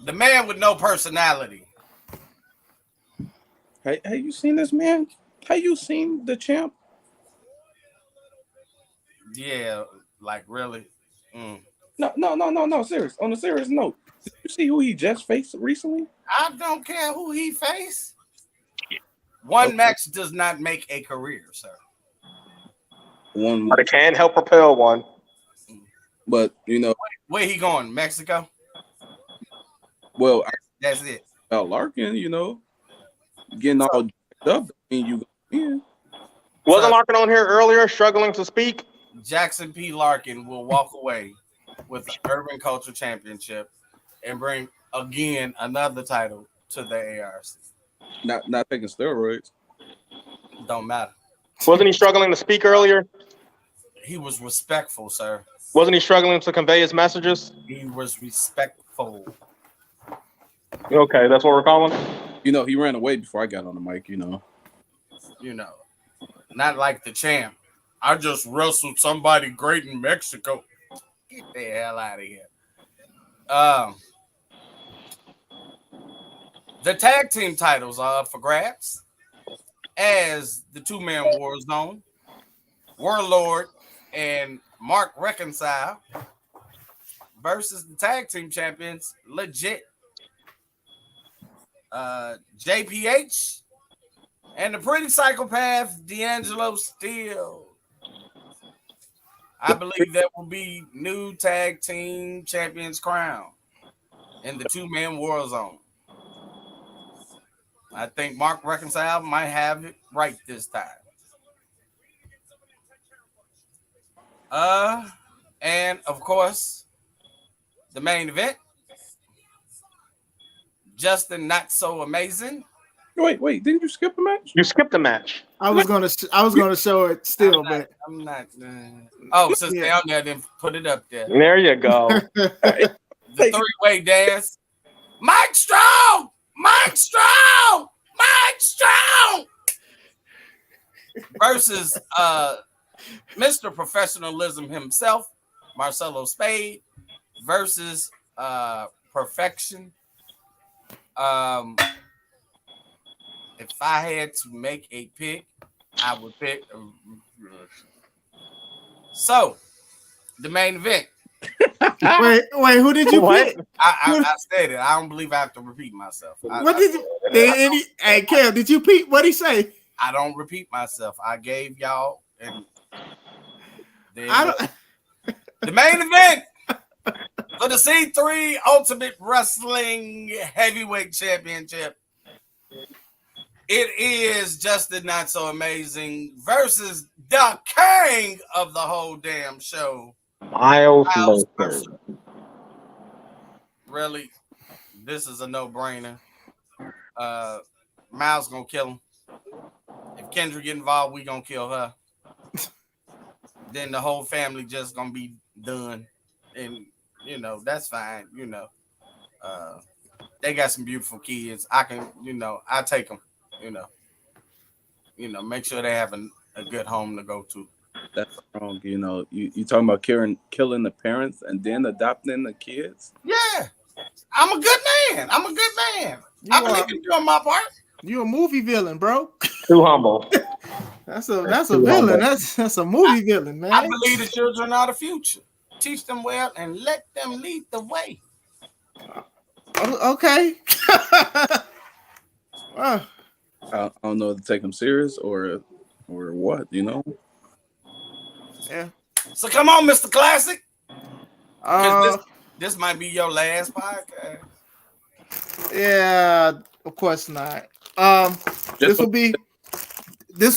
The man with no personality. Hey, have you seen this man? Have you seen the champ? Yeah, like really. No. Serious. On a serious note, did you see who he just faced recently? I don't care who he faced. One match does not make a career, sir. But it can help propel one. But you know, where he going? Mexico? Well, that's it. About Larkin, you know, getting all jacked up. You in. Wasn't Larkin on here earlier, struggling to speak? Jackson P. Larkin will walk away with the Urban Culture Championship and bring again another title to the ARC. Not taking steroids. Don't matter. Wasn't he struggling to speak earlier? He was respectful, sir. Wasn't he struggling to convey his messages? He was respectful. Okay, that's what we're calling. You know, he ran away before I got on the mic. You know, not like the champ. I just wrestled somebody great in Mexico. Get the hell out of here. The tag team titles are up for grabs as the two-man war zone. Warlord and Mark Reconcile versus the tag team champions, Legit. JPH and the pretty psychopath D'Angelo Steele. I believe that will be new tag team champions crown in the two-man war zone. I think Mark Reconcile might have it right this time. And of course, the main event. Justin Not So Amazing. Wait, didn't you skip a match? You skipped a match. I was gonna show it still, but I'm not. Since they on there, then put it up there. There you go. The three-way dance. Mike Strong versus Mr. Professionalism himself, Marcelo Spade versus Perfection. If I had to make a pick, I would pick. So, the main event. wait, who did you pick? I said it. I don't believe I have to repeat myself. Hey, Cam, did you pick? What'd he say? I don't repeat myself. I gave y'all and the main event for the C3 Ultimate Wrestling Heavyweight Championship. It is Justin Not So Amazing versus the king of the whole damn show, Miles Mercer. Really, this is a no-brainer. Miles gonna kill him. If Kendra get involved, we gonna kill her. Then the whole family just gonna be done, and that's fine. They got some beautiful kids. I can, I take them. Make sure they have a good home to go to. That's wrong. You talking about killing the parents and then adopting the kids? Yeah, I'm a good man. I believe in doing my part. You a movie villain, bro. Too humble. That's a villain. That's a movie villain, man. I believe the children are the future. Teach them well and let them lead the way. Okay. I don't know if to take them serious or what, Yeah. So come on, Mr. Classic. This might be your last podcast. Yeah, of course not. This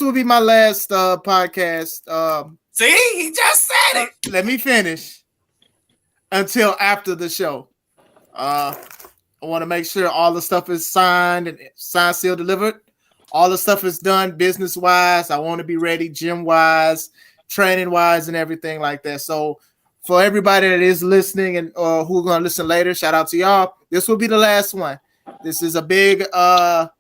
will be my last podcast. See, he just said it. Let me finish until after the show. I want to make sure all the stuff is signed, sealed, delivered. All the stuff is done business-wise. I want to be ready gym-wise, training-wise, and everything like that. So for everybody that is listening and who are gonna listen later, shout out to y'all. This will be the last one. This is a big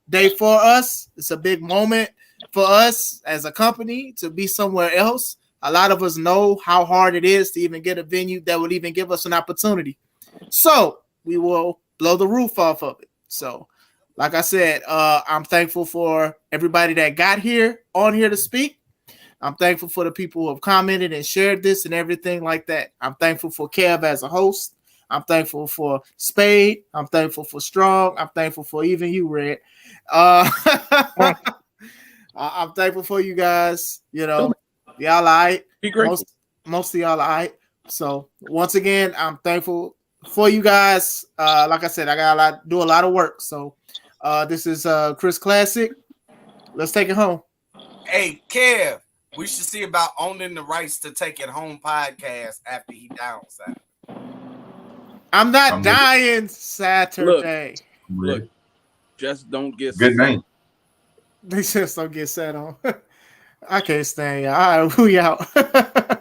day for us. It's a big moment for us as a company to be somewhere else. A lot of us know how hard it is to even get a venue that would even give us an opportunity. So we will blow the roof off of it. So, like I said, I'm thankful for everybody that got here on here to speak. I'm thankful for the people who have commented and shared this and everything like that. I'm thankful for Kev as a host. I'm thankful for Spade. I'm thankful for Strong. I'm thankful for even you, Red. I'm thankful for you guys. You know, y'all all right. Most of y'all all right. So once again, I'm thankful for you guys. Like I said, I got do a lot of work. So this is Chris Classic. Let's take it home. Hey, Kev, we should see about owning the rights to Take It Home podcast after he downside. I'm not dying Saturday. Look, just don't get good name. They just don't get set on. I can't stand y'all. All right, we out.